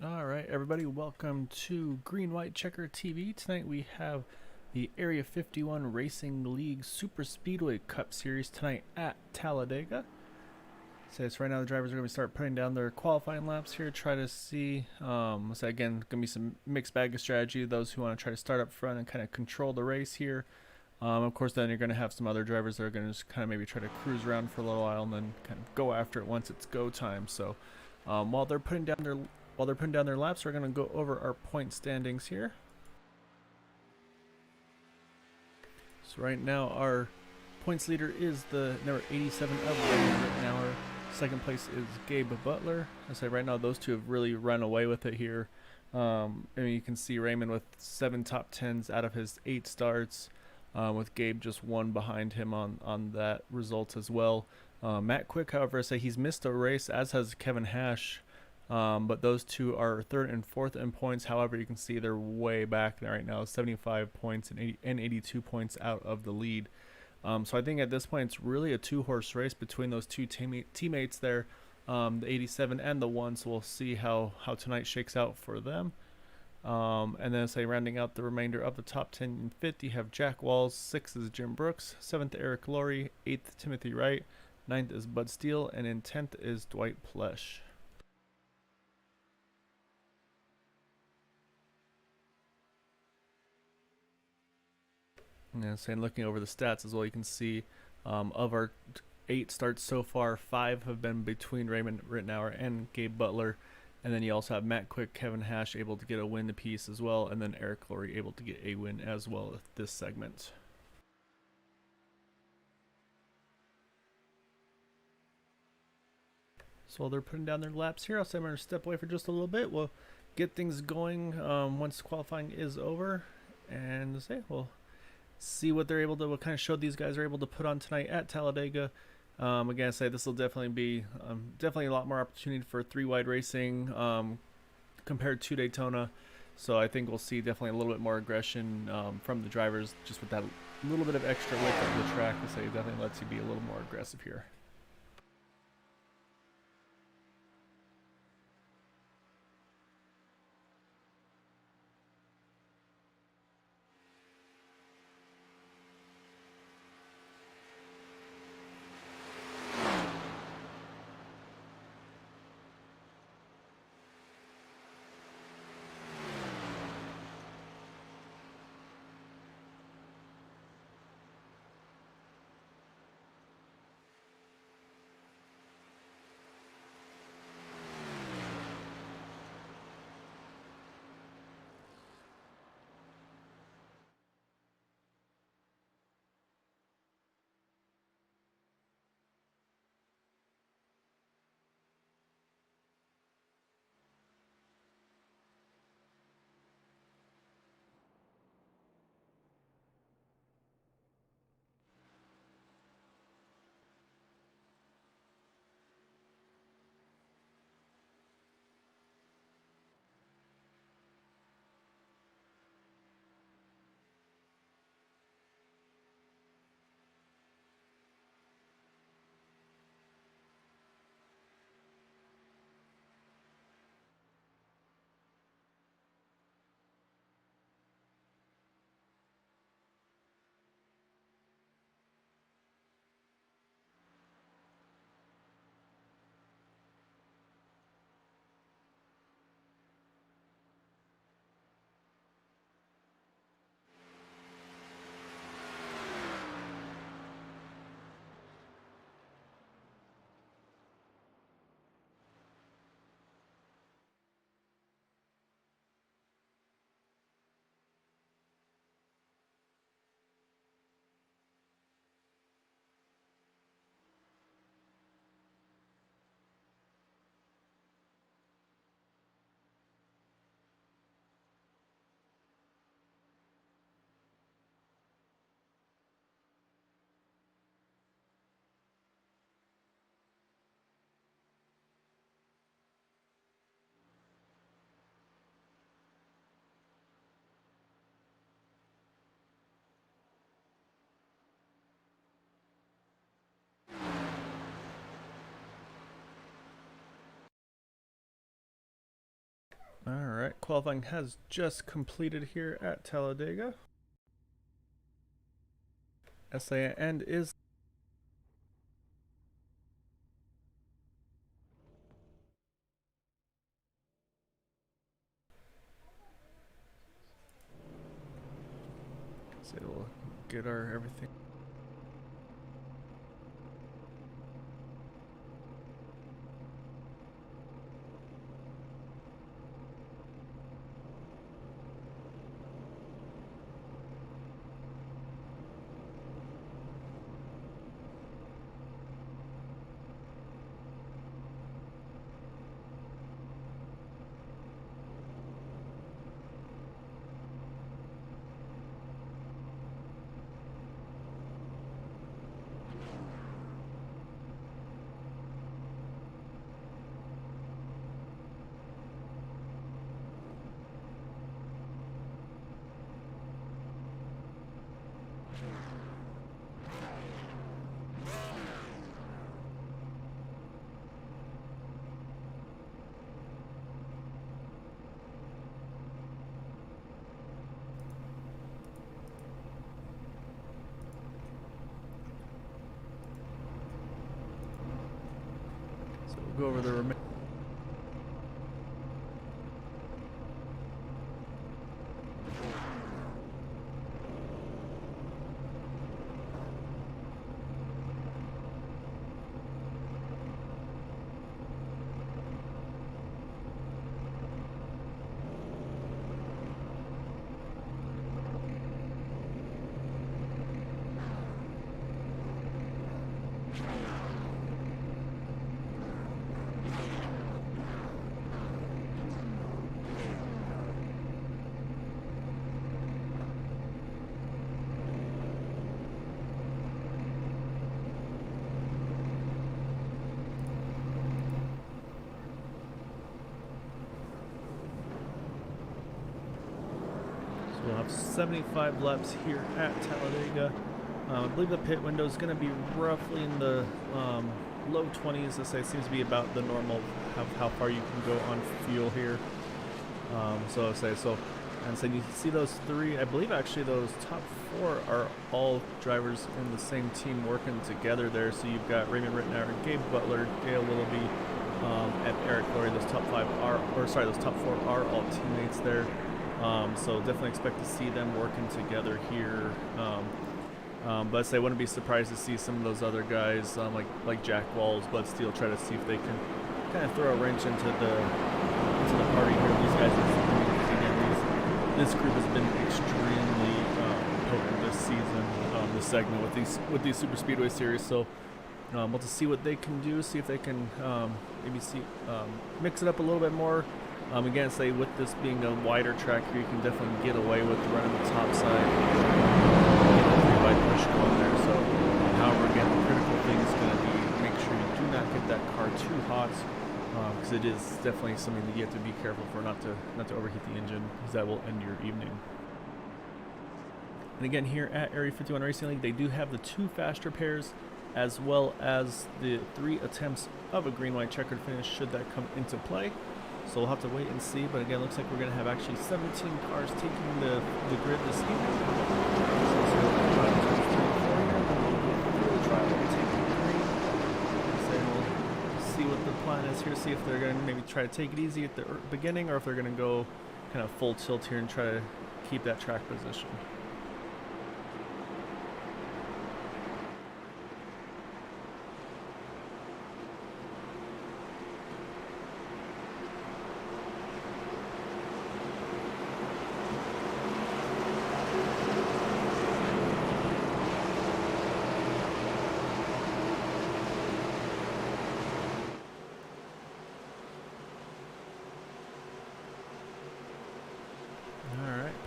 All right, everybody, welcome to Green White Checker TV. Tonight we have the Area 51 Racing League Superspeedway Cup Series tonight at Talladega. So right now the drivers are going to start putting down their qualifying laps here. Try to see, so again, going to be some mixed bag of strategy. Those who want to try to start up front and kind of control the race here. Of course, then you're going to have some other drivers that are going to just kind of maybe try to cruise around for a little while and then kind of go after it once it's go time. So while they're putting down their laps, we're going to go over our point standings here. So right now our points leader is the number 87 of Raymond Rittenauer. Second place is Gabe Butler. I say right now those two have really run away with it here. I mean, you can see Raymond with 7 top 10s out of his 8 starts, with Gabe just 1 behind him on that result as well. Matt Quick, however, I say he's missed a race, as has Kevin Hash. But those two are 3rd and 4th in points. However, you can see they're way back right now, 75 points and 82 points out of the lead. So I think at this point it's really a 2-horse race between those two teammates there, the 87 and the 1. So we'll see how tonight shakes out for them. And then say rounding out the remainder of the top 10 and 50, you have Jack Walls, 6th is Jim Brooks, 7th Eric Laurie, 8th Timothy Wright, 9th is Bud Steele, and in 10th is Dwight Plesh. And saying looking over the stats as well, you can see of our 8 starts so far, 5 have been between Raymond Rittenauer and Gabe Butler. And then you also have Matt Quick, Kevin Hash able to get a win apiece as well, and then Eric Laurie able to get a win as well at this segment. So while they're putting down their laps here, I'll say I'm going to step away for just a little bit. We'll get things going once qualifying is over, and say we'll see what they're able to, what kind of show these guys are able to put on tonight at Talladega. Again, I say this will definitely be definitely a lot more opportunity for 3-wide racing compared to Daytona. So I think we'll see definitely a little bit more aggression from the drivers, just with that little bit of extra width of the track. I say it definitely lets you be a little more aggressive here. Alright, qualifying has just completed here at Talladega. SA end is so we'll get our everything. So we'll go over the remaining. We'll have 75 laps here at Talladega. I believe the pit window is going to be roughly in the low 20s. This seems to be about the normal how far you can go on fuel here. And so you see those three. I believe actually those top four are all drivers in the same team working together there. So you've got Raymond Rittenauer, Gabe Butler, Dale Willoughby, and Eric Laurie. Those top four are all teammates there. So definitely expect to see them working together here. But I wouldn't be surprised to see some of those other guys like Jack Walls, Bud Steele, try to see if they can kind of throw a wrench into the party here. These guys, this group has been extremely potent this season, this segment with these Superspeedway series. So we'll have to see what they can do, see if they can maybe mix it up a little bit more. Again, with this being a wider track here, you can definitely get away with running the top side, by push going there. So, however, again, the critical thing is going to be make sure you do not get that car too hot, because it is definitely something that you have to be careful for not to overheat the engine, because that will end your evening. And again, here at Area 51 Racing League, they do have the 2 faster pairs, as well as the 3 attempts of a green-white checkered finish should that come into play. So we'll have to wait and see, but again, looks like we're going to have actually 17 cars taking the grid this evening. We'll see what the plan is here, see if they're going to maybe try to take it easy at the beginning, or if they're going to go kind of full tilt here and try to keep that track position.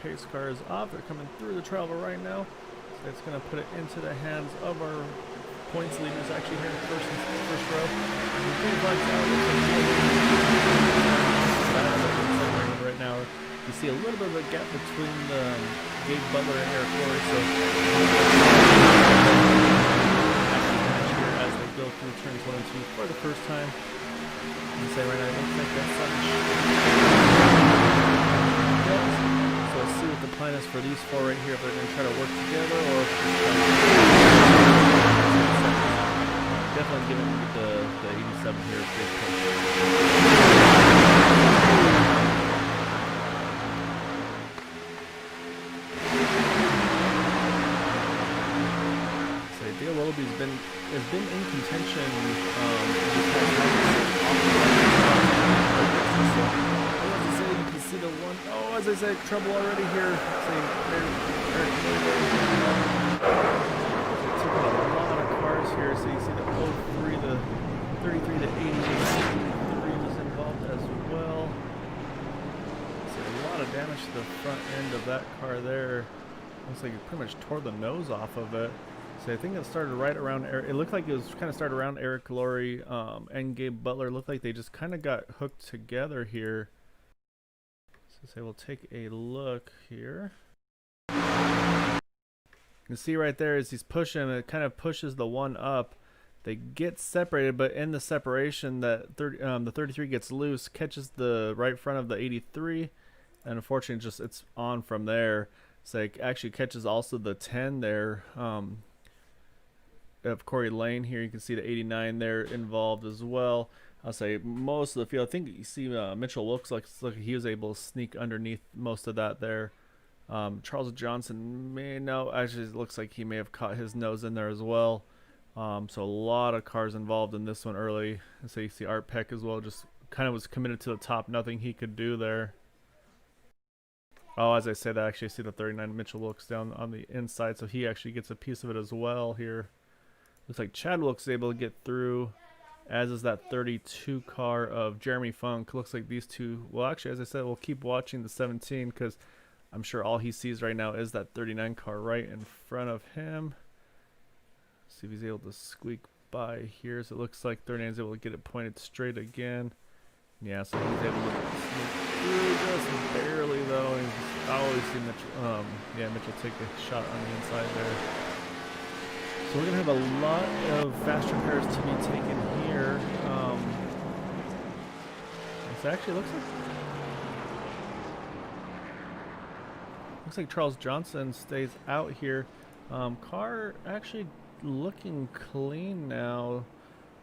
Pace car is off. They're coming through the travel right now. So it's going to put it into the hands of our points leaders actually here in the first row. Right now, you see a little bit of a gap between Gabe Butler and Eric Laurie. So here as they go through turns 1 and 2 for the first time. You say right now, it looks like that these four right here, if they're going to try to work together or if definitely giving the 87 here a big push. Has been in contention. As I say, you can see the one. Oh, as I said, trouble already here. Taking a lot of cars here. So you see the 03, the 33, the 88, 83 was involved as well. So a lot of damage to the front end of that car there. Looks like it pretty much tore the nose off of it. So I think it started right around, it looked like it was kind of started around Eric Laurie and Gabe Butler. It looked like they just kind of got hooked together here. So say we'll take a look here. You can see right there as he's pushing, it kind of pushes the one up. They get separated, but in the separation, the 33 gets loose, catches the right front of the 83, and unfortunately just it's on from there. So it actually catches also the 10 there. Of Corey Lane here, you can see the 89 there involved as well. I'll say most of the field. I think you see Mitchell looks like he was able to sneak underneath most of that there. Charles Johnson actually it looks like he may have caught his nose in there as well. So a lot of cars involved in this one early. And so you see Art Peck as well, just kind of was committed to the top. Nothing he could do there. Oh, as I said, I actually see the 39 Mitchell Wilkes down on the inside, so he actually gets a piece of it as well here. Looks like Chad Wilkes is able to get through, as is that 32 car of Jeremy Funk. Looks like these two, well, actually, as I said, we'll keep watching the 17 because I'm sure all he sees right now is that 39 car right in front of him. See if he's able to squeak by here. So it looks like 39 is able to get it pointed straight again. Yeah, so he's able to sneak through just barely though. And I always see Mitchell, Mitchell take a shot on the inside there. So we're going to have a lot of fast repairs to be taken here. This actually looks like Charles Johnson stays out here. Car actually looking clean now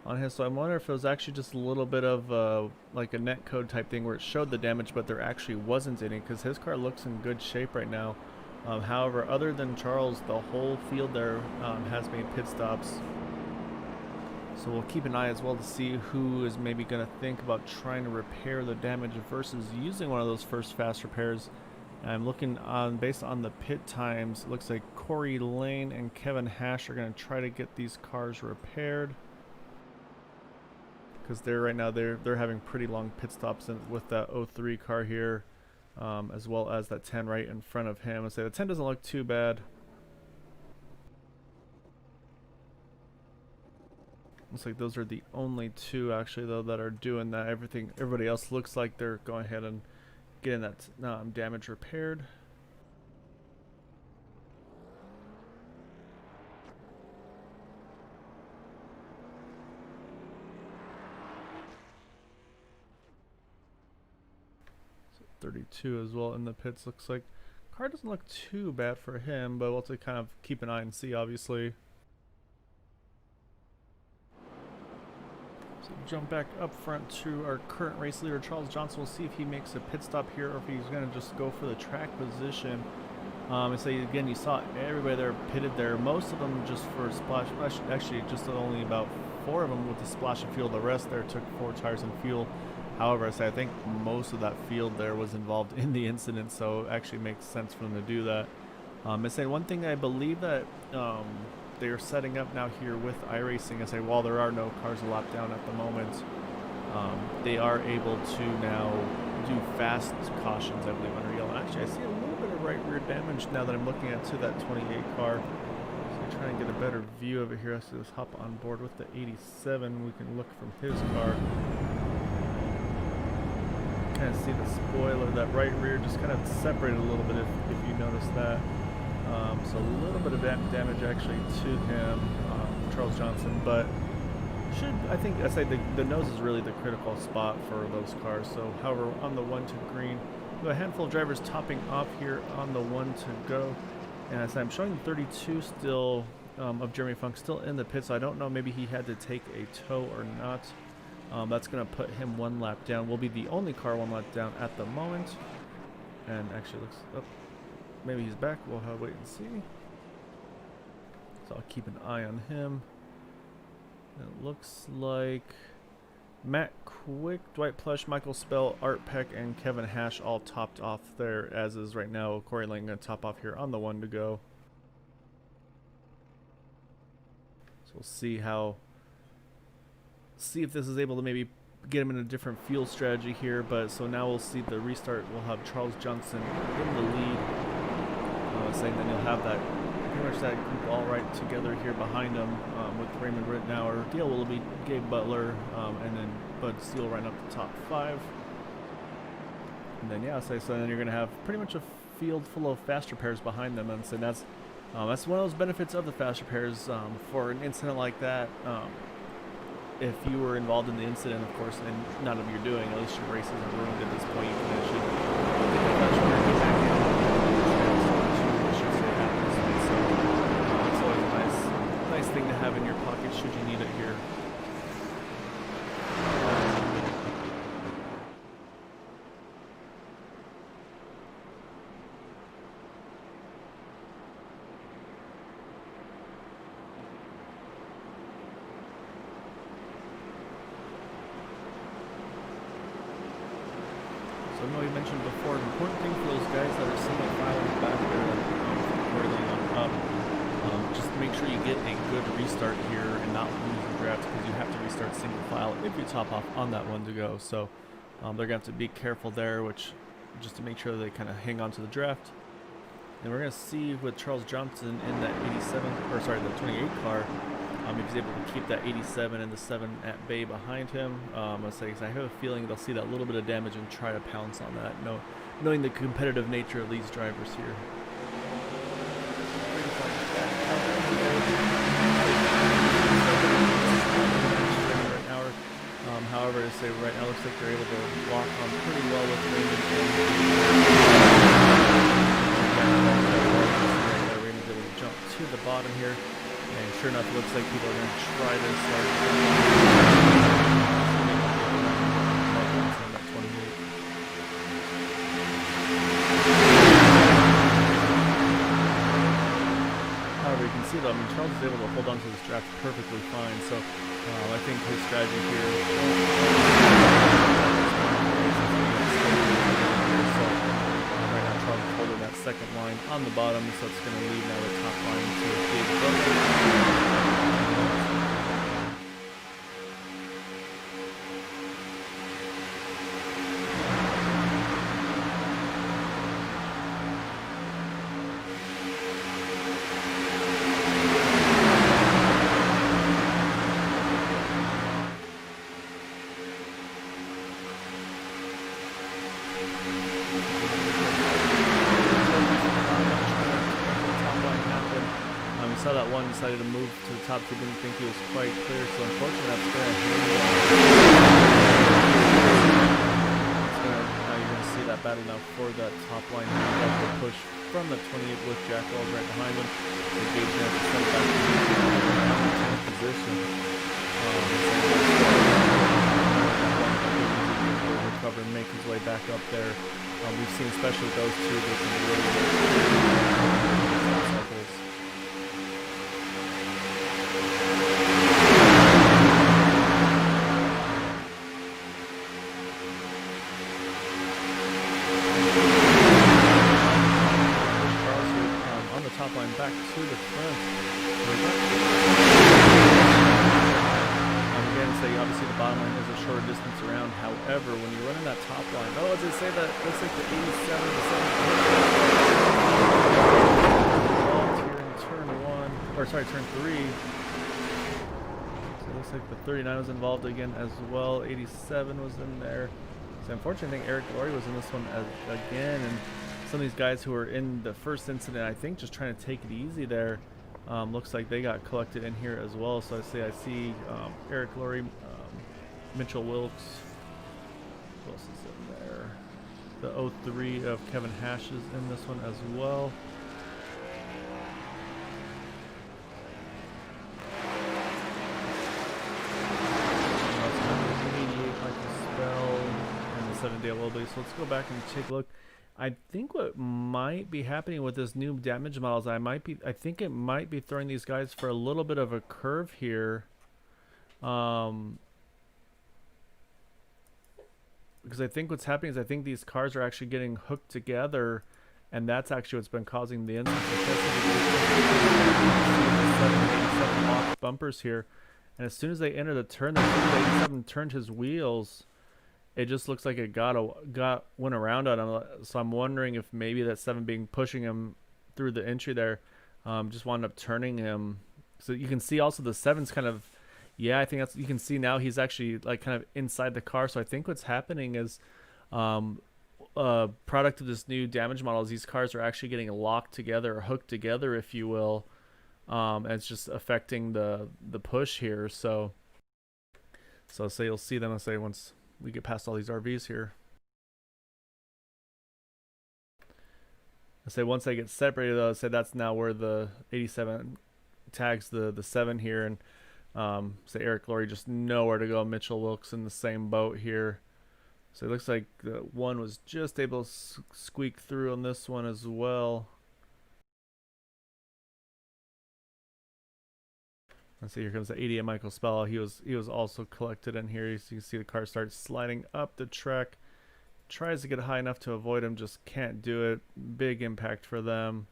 on his, so I wonder if it was actually just a little bit of like a net code type thing where it showed the damage but there actually wasn't any, because his car looks in good shape right now. However, other than Charles, the whole field there has made pit stops. So we'll keep an eye as well to see who is maybe going to think about trying to repair the damage versus using one of those first fast repairs. I'm looking on, based on the pit times, it looks like Corey Lane and Kevin Hash are going to try to get these cars repaired. Because right now they're having pretty long pit stops with that 03 car here. As well as that 10 right in front of him. I'd say the 10 doesn't look too bad. Looks like those are the only two actually though that are doing that. Everybody else looks like they're going ahead and getting that damage repaired. So 32 as well in the pits. Looks like car doesn't look too bad for him, but we'll have to kind of keep an eye and see, obviously. So jump back up front to our current race leader, Charles Johnson. We'll see if he makes a pit stop here or if he's going to just go for the track position. And so again, you saw everybody there pitted there. Most of them just for splash. Actually, just only about 4 of them with the splash of fuel. The rest there took 4 tires and fuel. However, I think most of that field there was involved in the incident, so it actually makes sense for them to do that. I say one thing I believe that they are setting up now here with iRacing. I say while there are no cars locked down at the moment, they are able to now do fast cautions, I believe, under yellow. Actually, I see a little bit of right rear damage now that I'm looking at to that 28 car. So I try and get a better view of it here. So let's hop on board with the 87. We can look from his car. Kind of see the spoiler, that right rear just kind of separated a little bit if you notice that. So a little bit of damage actually to him, Charles Johnson, but I think the nose is really the critical spot for those cars. So however, on the 1-2 green, We have a handful of drivers topping off here on the 1 to go. And as I'm showing 32 still of Jeremy Funk still in the pit, so I don't know, maybe he had to take a tow or not. That's going to put him 1 lap down. We'll be the only car 1 lap down at the moment. And actually looks up. Maybe he's back. We'll have to wait and see. So I'll keep an eye on him. It looks like Matt Quick, Dwight Plush, Michael Spell, Art Peck, and Kevin Hash all topped off there, as is right now Corey Lang going to top off here on the 1 to go. So we'll see if this is able to maybe get him in a different fuel strategy here. But so now we'll see the restart. We'll have Charles Johnson in the lead, saying that he'll have that pretty much that group all right together here behind him, with Raymond Rittenauer. Deal will be Gabe Butler, and then Bud Steele right up the top 5. And then yeah, so then you're gonna have pretty much a field full of faster pairs behind them, and so that's one of those benefits of the faster pairs. For an incident like that, if you were involved in the incident, of course, and none of your doing, at least your race isn't ruined at this point, you can actually get the faster pair get back in. It's always a nice thing to have in your pocket should you need it here. So I know you mentioned before, an important thing for those guys that are single file back there, just make sure you get a good restart here and not lose the draft, because you have to restart single file if you top off on that 1 to go. So they're going to have to be careful there, which just to make sure they kind of hang on to the draft. And we're going to see with Charles Johnson in that the 28 car, if he's able to keep that 87 and the 7 at bay behind him. I have a feeling they'll see that little bit of damage and try to pounce on that, knowing the competitive nature of these drivers here. However, to say right now, looks like they're able to lock on pretty well with Raymond. Raymond's able to jump to the bottom here, and sure enough, it looks like people are going to try this. However, you can see though, Charles is able to hold on to this draft perfectly fine. So I think his strategy here is right now Charles is holding that second line on the bottom, so it's going to leave now the top line to Gabe Butler. Saw that one decided to move to the top. He didn't think he was quite clear, so unfortunately that's going to now you're going to see that battle now for that top line. Push from the 28 with Jack Wells right behind him. So Gabe's going to have to send back to position. Recover and make his way back up there. We've seen, especially with those two, they can really circles. Top line back to the front. Again, say obviously the bottom line is a shorter distance around. However, when you're running that top line, as I say, that looks like the 87 to 7 here in turn 1, or sorry, turn 3. So it looks like the 39 was involved again as well. 87 was in there. So unfortunately, I think Eric Laurie was in this one again, and some of these guys who were in the first incident, I think, just trying to take it easy there, looks like they got collected in here as well. So I see Eric Laurie, Mitchell Wilkes. Who else is in there? The 03 of Kevin Hash is in this one as well. And the 7-day Lobby. So let's go back and take a look. I think what might be happening with this new damage models, I think it might be throwing these guys for a little bit of a curve here. Because I think what's happening is I think these cars are actually getting hooked together, and that's actually what's been causing the incident. 87 off bumpers here, and as soon as they enter the turn, the 87 turned his wheels. It just looks like it went around on him. So I'm wondering if maybe that 7 pushing him through the entry there, just wound up turning him. So you can see also the 7's kind of, yeah, I think that's, you can see now he's actually like kind of inside the car. So I think what's happening is, product of this new damage model is these cars are actually getting locked together or hooked together, if you will. And it's just affecting the push here. So say you'll see them, say once we get past all these RVs here. I say once they get separated, though, I say that's now where the 87 tags the 7 here, and say Eric Laurie just nowhere to go. Mitchell Wilkes in the same boat here. So it looks like the 1 was just able to squeak through on this one as well. Let's see, here comes the 80 of Michael Spell. He was also collected in here. You can see the car starts sliding up the track. Tries to get high enough to avoid him, just can't do it. Big impact for them.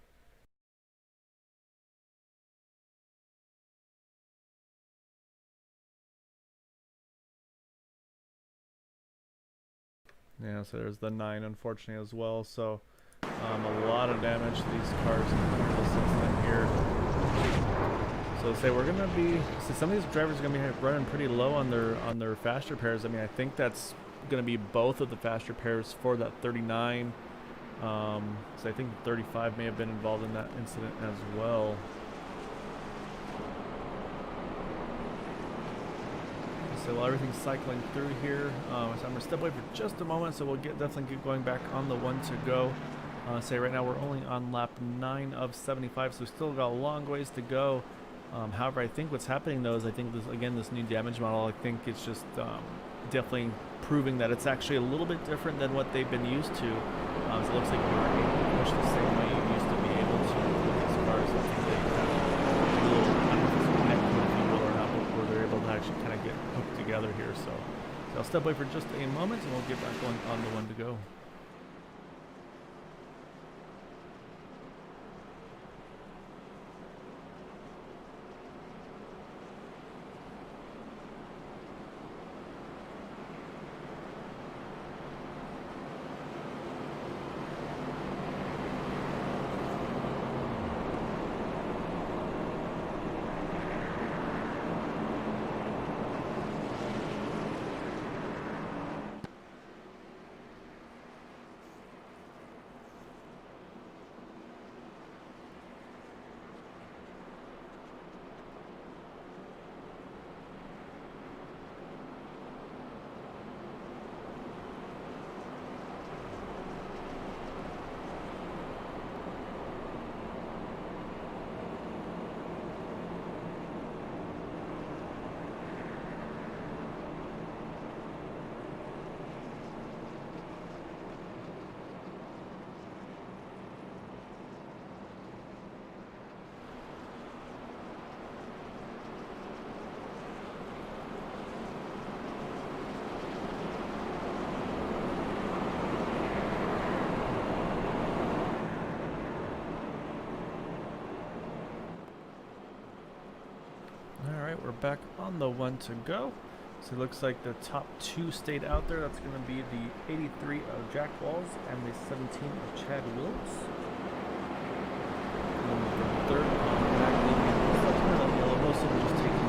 Yeah, so there's the 9, unfortunately, as well. So a lot of damage to these cars in here. So say we're gonna be, so some of these drivers are gonna be running pretty low on their fast repairs. I mean, I think that's gonna be both of the fast repairs for that 39. So I think 35 may have been involved in that incident as well. So while everything's cycling through here, so I'm gonna step away for just a moment. So we'll definitely get going back on the 1 to go. Say right now we're only on lap 9 of 75, so we still got a long ways to go. However, I think what's happening though is I think this new damage model, I think it's just definitely proving that it's actually a little bit different than what they've been used to. So it looks like you're able to push the same way you used to be able to with these cars. I think they have a little, I don't know if it's connected, if you will, or not, but where they're able to actually kind of get hooked together here. So I'll step away for just a moment and we'll get back on the 1 to go. We're back on the 1 to go. So it looks like the top 2 stayed out there. That's going to be the 83 of Jack Walls and the 17 of Chad Wilkes. And the third on the back leaving yellow. Most of them just taking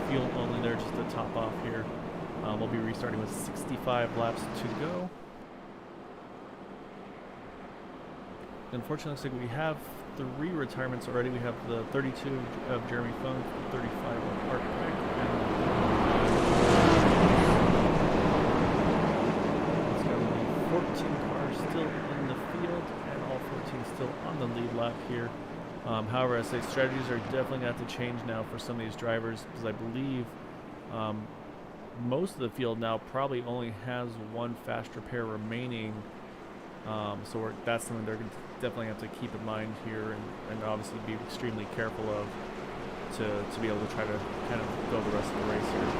fuel only there just to top off here. We'll be restarting with 65 laps to go. Unfortunately, looks like we have 3 retirements already. We have the 32 of Jeremy Funk, the 35 of Art Peck, and the 14 cars still in the field, and all 14 still on the lead lap here. However, I say strategies are definitely going to have to change now for some of these drivers, because I believe most of the field now probably only has one fast repair remaining. So that's something they're going to definitely have to keep in mind here, and obviously be extremely careful of to be able to try to kind of go the rest of the race here.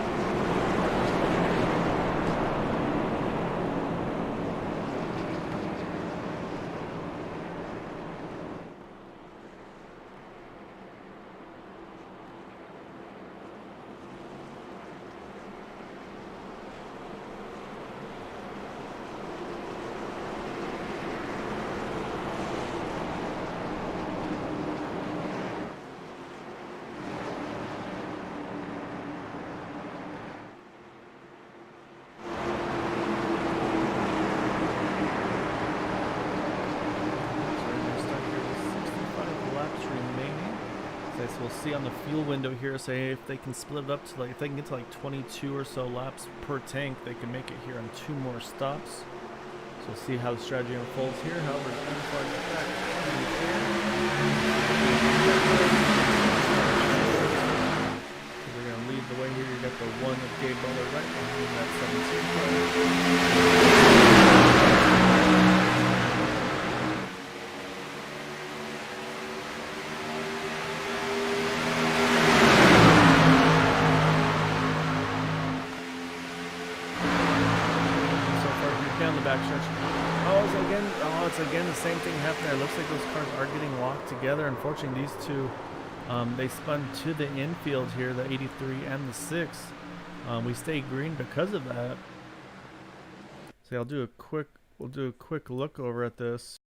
So we'll see on the fuel window here, say if they can split it up to if they can get to 22 or so laps per tank, they can make it here on 2 more stops. So we'll see how the strategy unfolds here. However, we're going to lead the way here. You got the one of Gabe Butler right behind that 17 car. It's again the same thing happening. It looks like those cars are getting locked together. Unfortunately, these two, they spun to the infield here, the 83 and the 6. We stay green because of that. So we'll do a quick look over at this.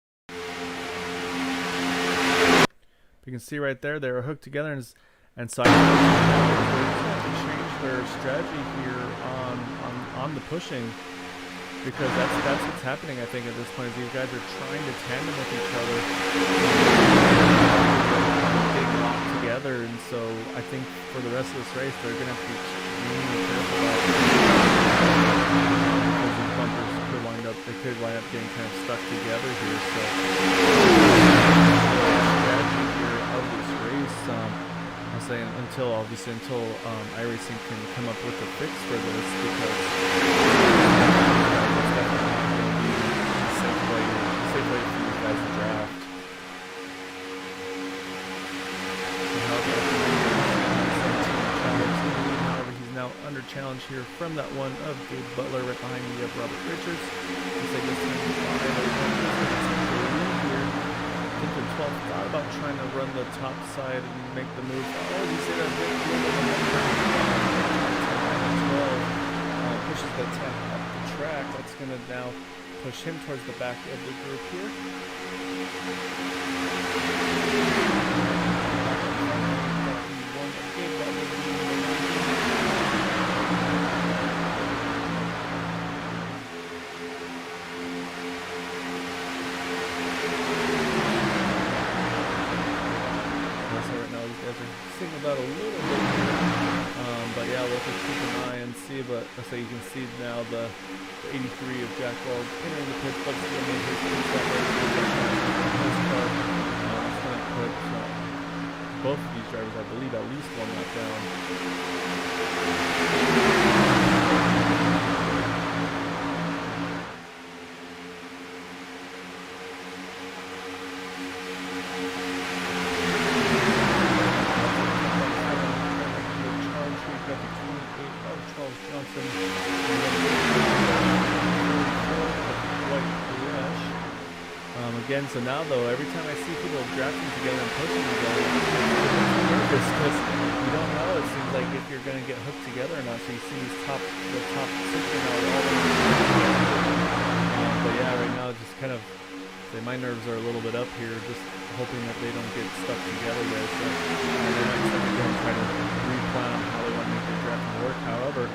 You can see right there, they were hooked together, and so I have to change their strategy here on the pushing. Because that's what's happening, I think, at this point, is these guys are trying to tandem with each other. They lock together, and so I think for the rest of this race, they're going to have to be extremely careful about because these bumpers could wind up getting kind of stuck together here. So the strategy here of this race, I'll say until iRacing can come up with a fix for this, because safe way for these guys to draft. However, he's now under challenge here from that one of Gabe Butler. Right behind me, you have Robert Richards. Looks like this time here. I think the 12th thought about trying to run the top side and make the move. Oh, he said a big pushes the 10 up the track. That's going to now push him towards the back of the group here. So right now these guys are singled out a little bit here. But yeah, we'll just keep an eye and see. But let's say you can see now the 83 of Jack Wald entering the pit, but it's going to make his pit stop right car. It's going to put both of these drivers, I believe, at least one lap down. Again, so now though, every time I see people drafting together and pushing together, I'm nervous because you don't know. It seems like if you're going to get hooked together or not. So you see the top 6 now all but yeah, right now just kind of, my nerves are a little bit up here, just hoping that they don't get stuck together guys. So, and then next time we're going to try to replan on how they want to make their drafting work. However,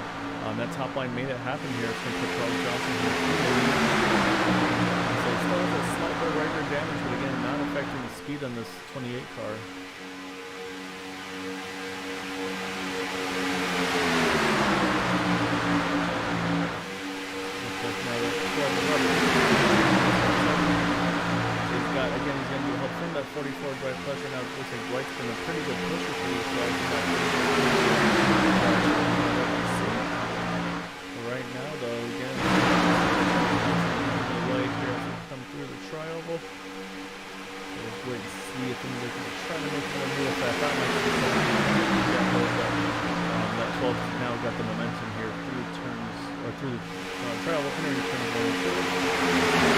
that top line made it happen here. It's going to put Charlie Johnson here. So still has a slight bit of regular damage, but again, not affecting the speed on this 28 car. Looks like now that 44 Dwight pressure now. It looks like Dwight's been a pretty good pusher for these guys. Right now, though, again, the way here as we come through the tri-oval. Let's wait and see if things are going to try to make a move with that. That might be that 12 now got the momentum here through turns, or through the tri-oval, entering turn 1 and 2.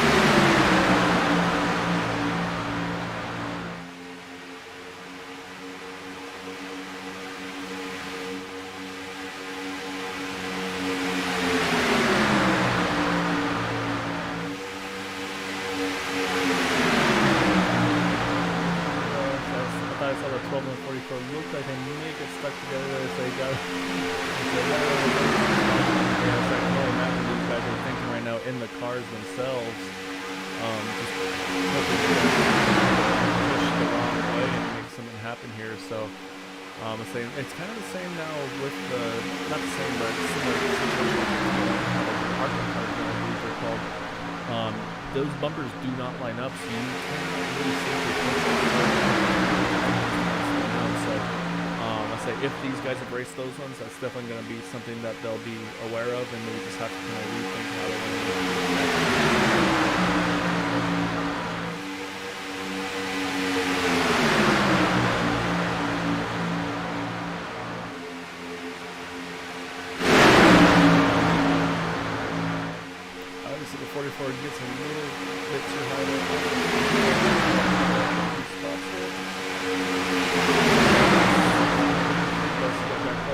Looks like they may get stuck together there, so they got it. Yeah, it's like, no matter what these guys are thinking right now in the cars themselves. Just hoping to push the wrong way and make something happen here. So I'm saying it's kind of the same now with the, not the same, but similar situation with how the parking cars, I believe they're called. Those bumpers do not line up, so you cannot really safely push the car. Say if these guys have raced those ones, that's definitely going to be something that they'll be aware of, and we just have to kind of rethink how they're going to do it. Obviously, the 44 gets a little bit too high there.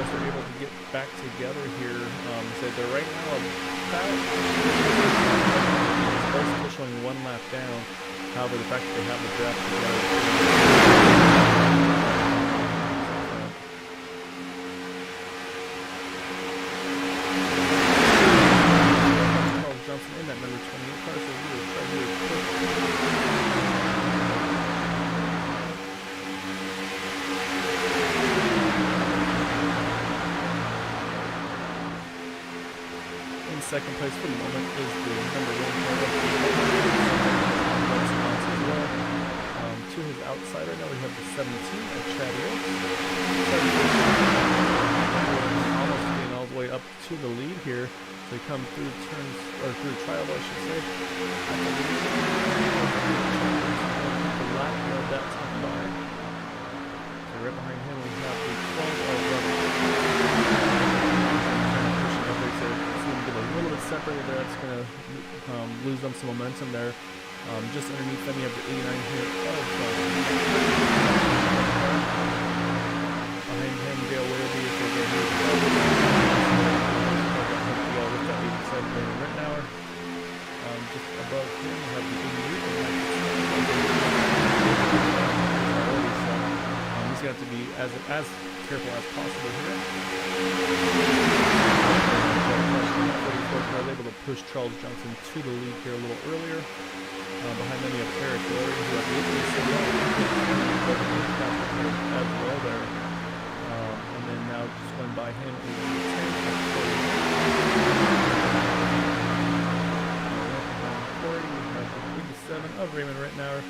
They're able to get back together here. So they're right now about both showing one lap down. However, the fact that they have the draft together. Charles Johnson in that number 28 car, so really try to push. Second place for the moment is the number 1 car. To his outside right now we have the 17 at Chad Wilkes. Almost getting all the way up to the lead here. So they come through turns, or through trial, I should say. The lap of that time by. So right behind him we have the 12 of a little bit separated there. That's going to lose them some momentum there. Just underneath them, you have the 89 here. Behind him, Dale Willoughby is over here. With that 87 Brandon Rittenauer. Just above him, we have the 88. He's got to be as careful as possible here. I was able to push Charles Johnson to the lead here a little earlier. Behind them, you have Eric Larry, who I believe is as well there. And then now just going by him is the 10. Corey, we have the 87 of Raymond Rittenauer,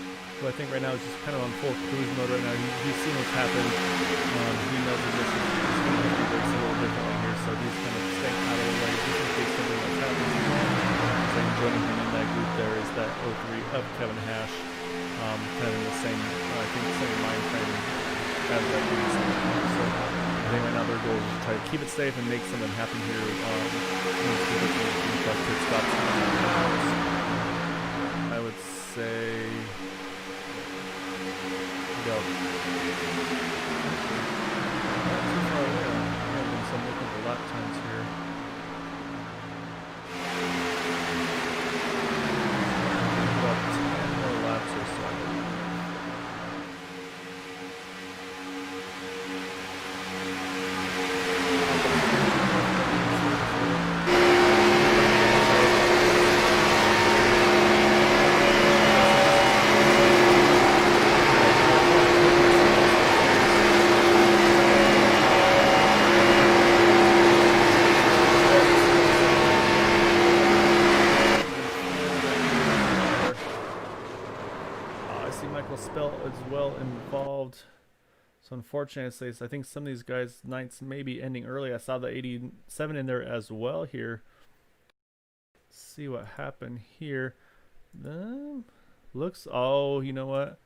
who I think right now is just kind of on full cruise mode right now. He's seen what's happened. He knows that this is going to be racing a little differently here, so he's kind of staying out of the way just in case something else happens. So joining him in that group there is that 03 of Kevin Hash, kind of in the same, I think, the same mind frame as that 87. So I think right now their goal is to try to keep it safe and make something happen here. Pit stops. I would say go. Not too far away. So I'm looking at the lap times here. About 10 more laps or so. spell as well involved. So unfortunately, I think some of these guys' nights may be ending early. I saw the 87 in there as well here. Let's see what happened here. Looks, oh, you know what?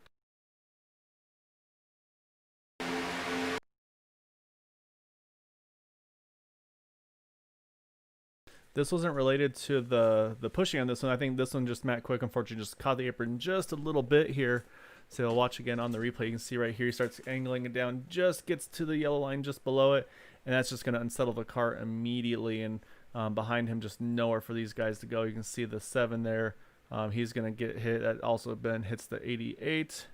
This wasn't related to the pushing on this one. I think this one just Matt Quick, unfortunately, just caught the apron just a little bit here. So I'll watch again on the replay. You can see right here, he starts angling it down, just gets to the yellow line just below it, and that's just going to unsettle the car immediately. And behind him, just nowhere for these guys to go. You can see the 7 there. He's going to get hit. That also then hits the 88.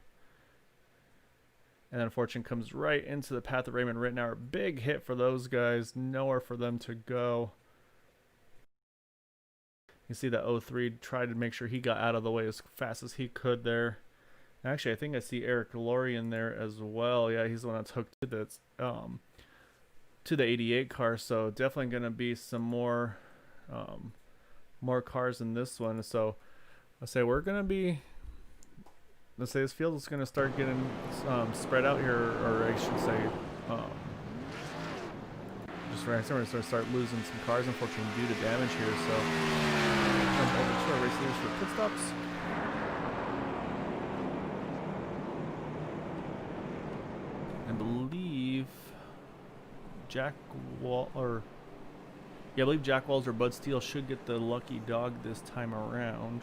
And then unfortunately comes right into the path of Raymond Rittenauer. Big hit for those guys. Nowhere for them to go. You see that 03 tried to make sure he got out of the way as fast as he could there. Actually, I think I see Eric Laurie in there as well. Yeah, he's the one that's hooked to the 88 car. So definitely going to be some more cars in this one. So let's say we're going to be, let's say this field is going to start getting spread out here, or I should say, just right now we're going to start losing some cars, unfortunately, due to damage here. So jump over to our race leaders for pit stops. I believe Jack Walls or Bud Steele should get the lucky dog this time around.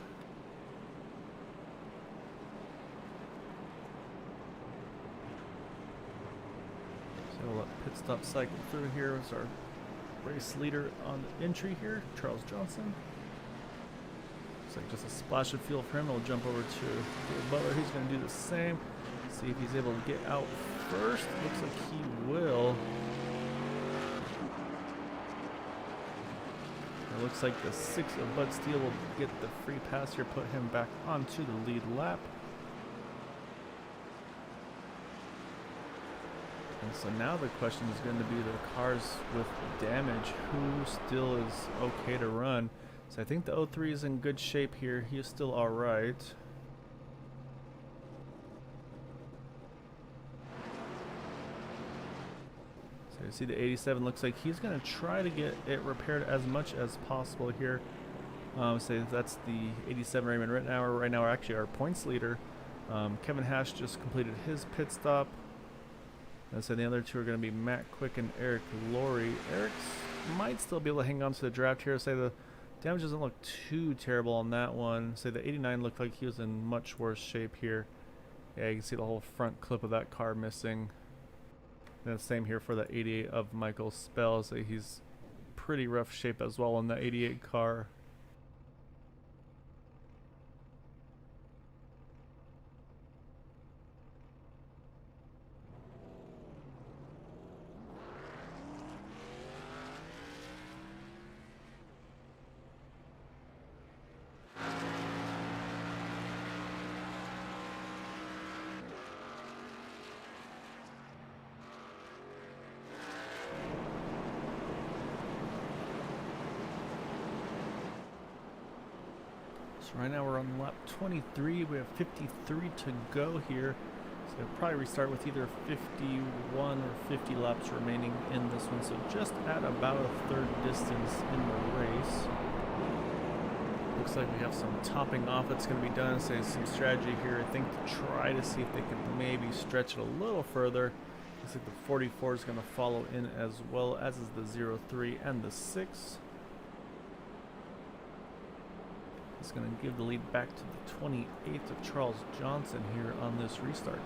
So we'll let pit stop cycle through here. It's our race leader on the entry here, Charles Johnson. Looks like just a splash of fuel for him. We'll jump over to Butler. He's going to do the same. See if he's able to get out first. Looks like he will. It looks like the 6 of Bud Steele will get the free pass here, put him back onto the lead lap. And so now the question is going to be the cars with damage. Who still is okay to run? So I think the 03 is in good shape here. He is still all right. So you see the 87 looks like he's going to try to get it repaired as much as possible here. So that's the 87 Raymond Rittenauer. Right now, actually our points leader. Kevin Hash just completed his pit stop. And so the other 2 are going to be Matt Quick and Eric Laurie. Eric's might still be able to hang on to the draft here. Say the damage doesn't look too terrible on that one. Say the 89 looked like he was in much worse shape here. Yeah, you can see the whole front clip of that car missing. And the same here for the 88 of Michael Spell. So he's pretty rough shape as well on the 88 car. So right now we're on lap 23. We have 53 to go here. So we'll probably restart with either 51 or 50 laps remaining in this one. So just at about a third distance in the race. Looks like we have some topping off that's going to be done. So some strategy here, I think, to try to see if they can maybe stretch it a little further. Looks like the 44 is going to follow in as well, as is the 03 and the 6. It's going to give the lead back to the 28th of Charles Johnson here on this restart.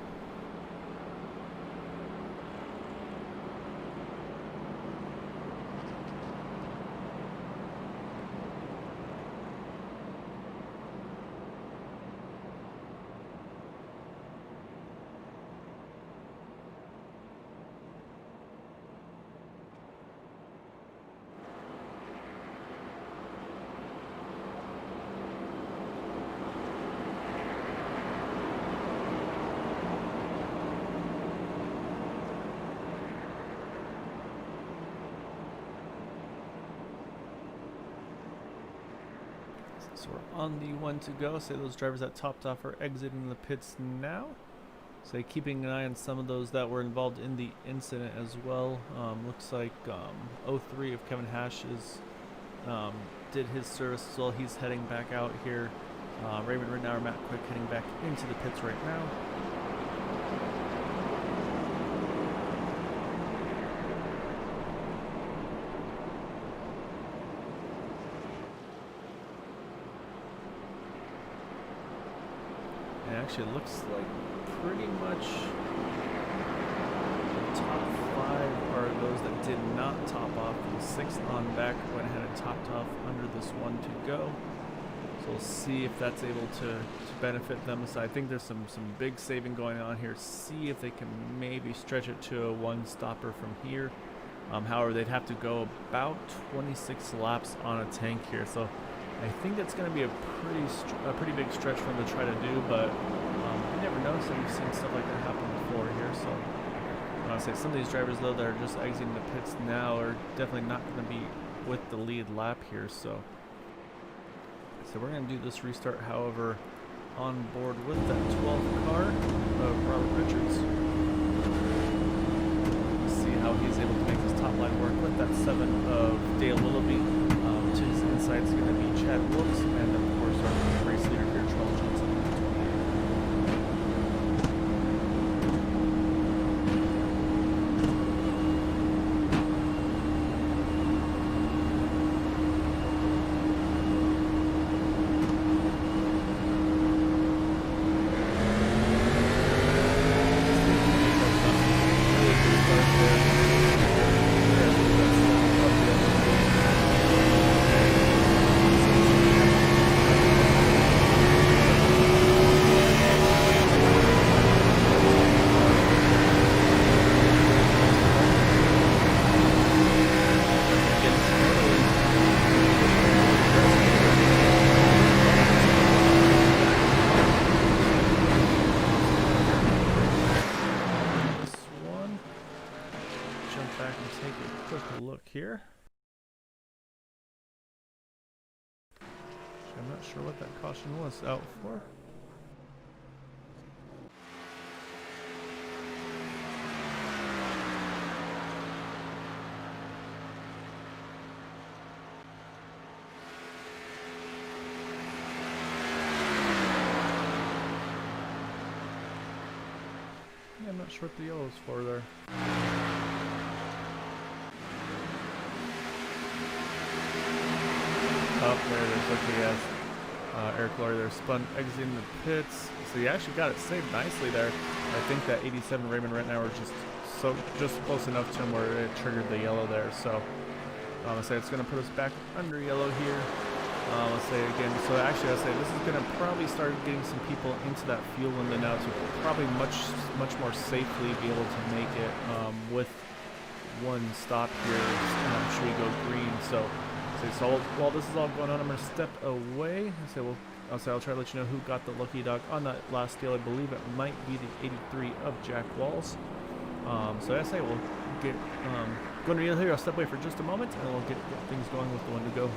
So we're on the 1 to go. Say those drivers that topped off are exiting the pits now. So keeping an eye on some of those that were involved in the incident as well. Looks like 03 of Kevin Hash is did his service as well. He's heading back out here. Raymond Rittenauer, Matt Quick heading back into the pits right now. And actually it looks like pretty much the top 5 are those that did not top off. The 6th on back went ahead and topped off under this one to go. So we'll see if that's able to benefit them. So I think there's some big saving going on here. See if they can maybe stretch it to a 1-stopper from here. However, they'd have to go about 26 laps on a tank here. So I think it's going to be a pretty big stretch for them to try to do. But you never know. So we've seen stuff like that happen before here. So I would say some of these drivers though that are just exiting the pits now are definitely not going to be with the lead lap here. So we're going to do this restart, however, on board with that 12th car of Robert Richards. See how he's able to make his top line work with that 7 of Dale Willoughby. To his inside is going to be Chad Wilkes, and of course our race leader here, Charles Johnson. Here. I'm not sure what that caution was out for. Yeah, I'm not sure what the yellow is for there. Oh, there it is. Okay, yes. Eric Laurie there spun exiting the pits. So he actually got it saved nicely there. I think that 87 Raymond Rittenauer was just close enough to him where it triggered the yellow there. So let's say it's going to put us back under yellow here. Let's say again. So actually, I'll say this is going to probably start getting some people into that fuel window now to probably much more safely be able to make it with one stop here. Should we go green? So while this is all going on, I'm going to step away. I'll try to let you know who got the lucky dog on that last deal. I believe it might be the 83 of Jack Walls. So I say we'll get going to here. I'll step away for just a moment, and we'll get things going with the one to go.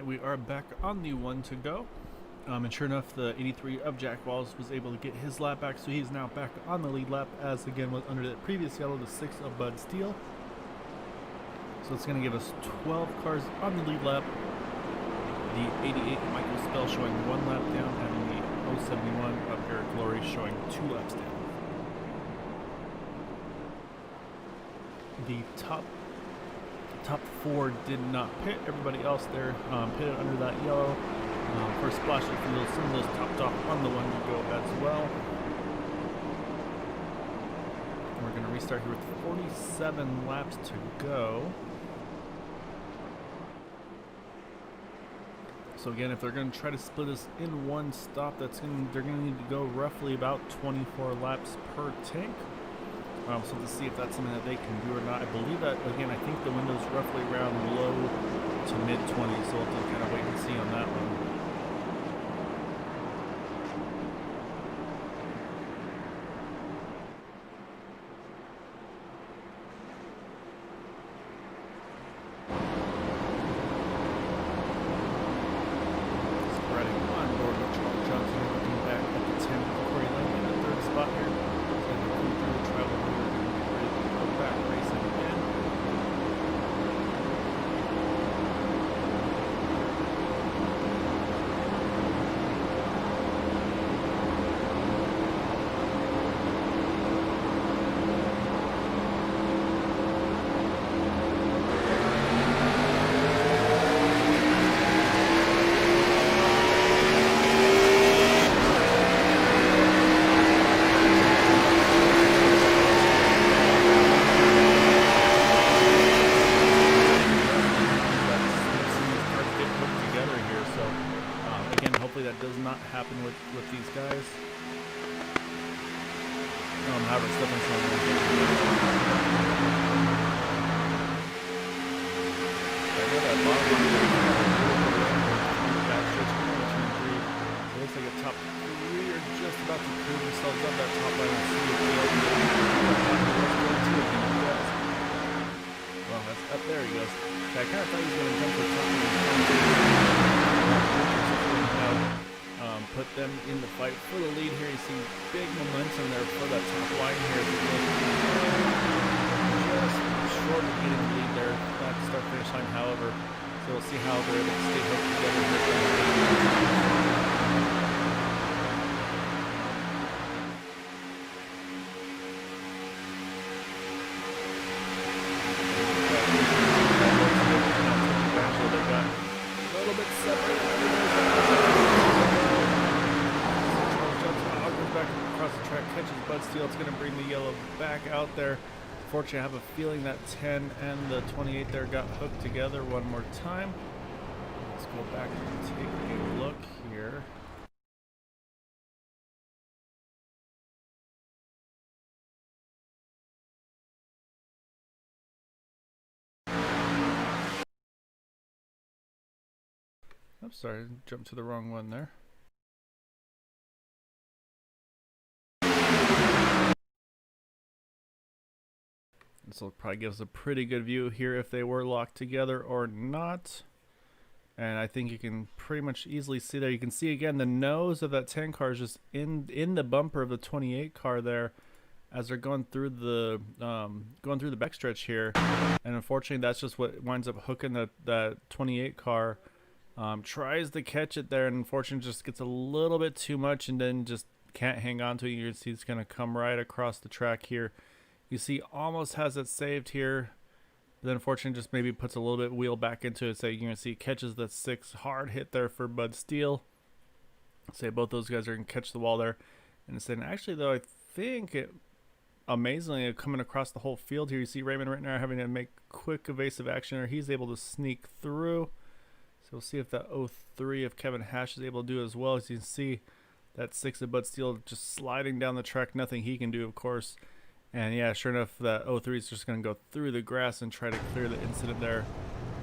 Alright, we are back on the one to go. And sure enough, the 83 of Jack Walls was able to get his lap back, so he's now back on the lead lap, as again was under the previous yellow, the 6 of Bud Steele. So it's going to give us 12 cars on the lead lap. The 88 of Michael Spell showing 1 lap down, and the 071 of Eric Glory showing 2 laps down. The top 4 did not pit. Everybody else there pitted under that yellow. For splash of fuel, some of those topped off on the one to go as well. And we're going to restart here with 47 laps to go. So again, if they're going to try to split us in one stop, they're going to need to go roughly about 24 laps per tank. So to see if that's something that they can do or not. I believe that, again, I think the window's roughly around low to mid 20s, so we'll have to kind of wait and see on that one. That does not happen with these guys. However, it's definitely something I know that bottom line it looks like a top 3 are just about to prove themselves up that top line and see if they well, that's up there he goes. Okay, I kind of thought he was going to jump for top put them in the fight for the lead here. You see big momentum there for that top line here. Just short of getting the lead there at the start finish line, however. So we'll see how they're able to stay hooked together here. They got a little bit separated. Back across the track, catches Bud Steele. It's going to bring the yellow back out there. Fortunately, I have a feeling that 10 and the 28 there got hooked together one more time. Let's go back and take a look here. I'm sorry, I jumped to the wrong one there. This will probably give us a pretty good view here if they were locked together or not. And I think you can pretty much easily see there. You can see again the nose of that 10 car is just in the bumper of the 28 car there as they're going through the backstretch here. And unfortunately, that's just what winds up hooking that 28 car. Tries to catch it there, and unfortunately just gets a little bit too much and then just can't hang on to it. You can see it's going to come right across the track here. You see almost has it saved here, but then unfortunately just maybe puts a little bit wheel back into it. So you're going to see catches the 6 hard hit there for Bud Steele. Say both those guys are going to catch the wall there. And then actually though, I think it amazingly coming across the whole field here. You see Raymond right now having to make quick evasive action, or he's able to sneak through. So we'll see if that 03 of Kevin Hash is able to do as well. As you can see, that 6 of Bud Steele just sliding down the track. Nothing he can do, of course. And yeah, sure enough, that 03 is just going to go through the grass and try to clear the incident there.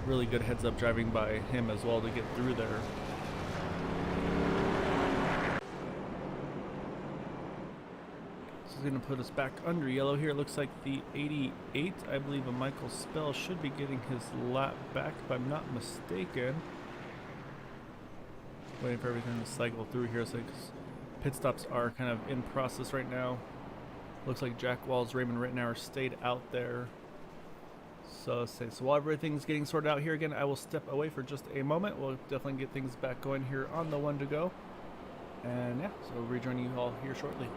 Really good heads-up driving by him as well to get through there. This is going to put us back under yellow here. It looks like the 88, I believe, of Michael Spell should be getting his lap back, if I'm not mistaken. Waiting for everything to cycle through here. So pit stops are kind of in process right now. Looks like Jack Walls, Raymond Rittenauer stayed out there. So while everything's getting sorted out here again, I will step away for just a moment. We'll definitely get things back going here on the one to go. And yeah, so we'll rejoin you all here shortly.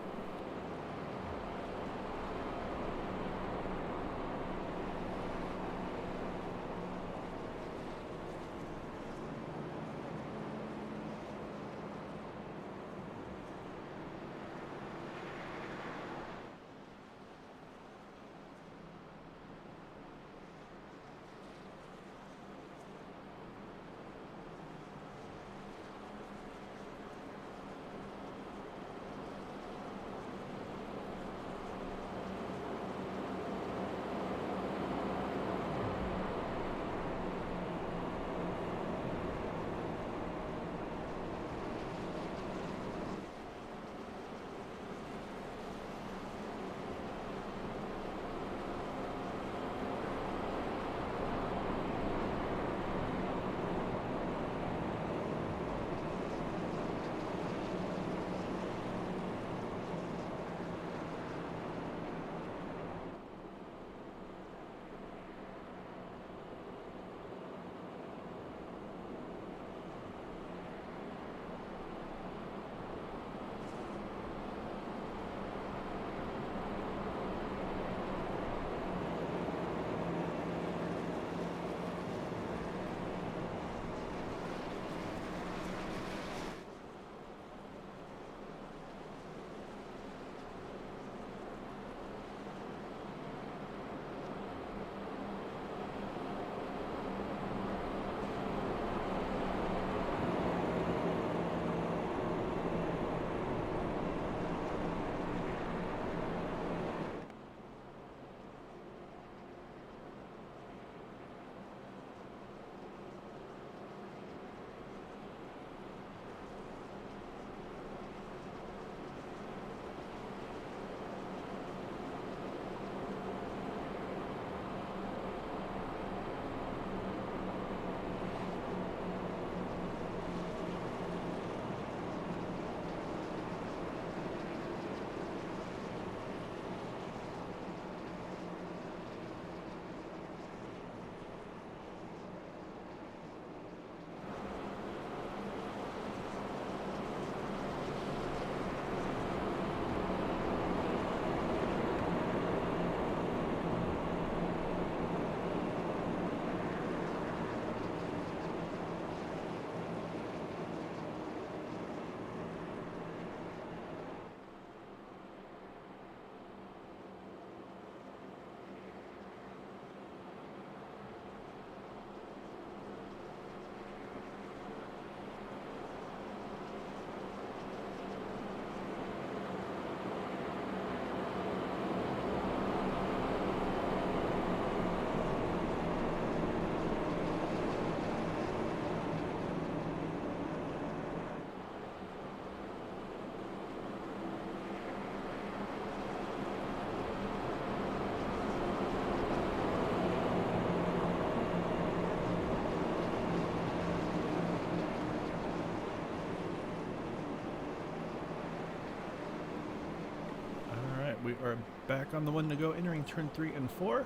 We are back on the one to go, entering turn 3 and 4.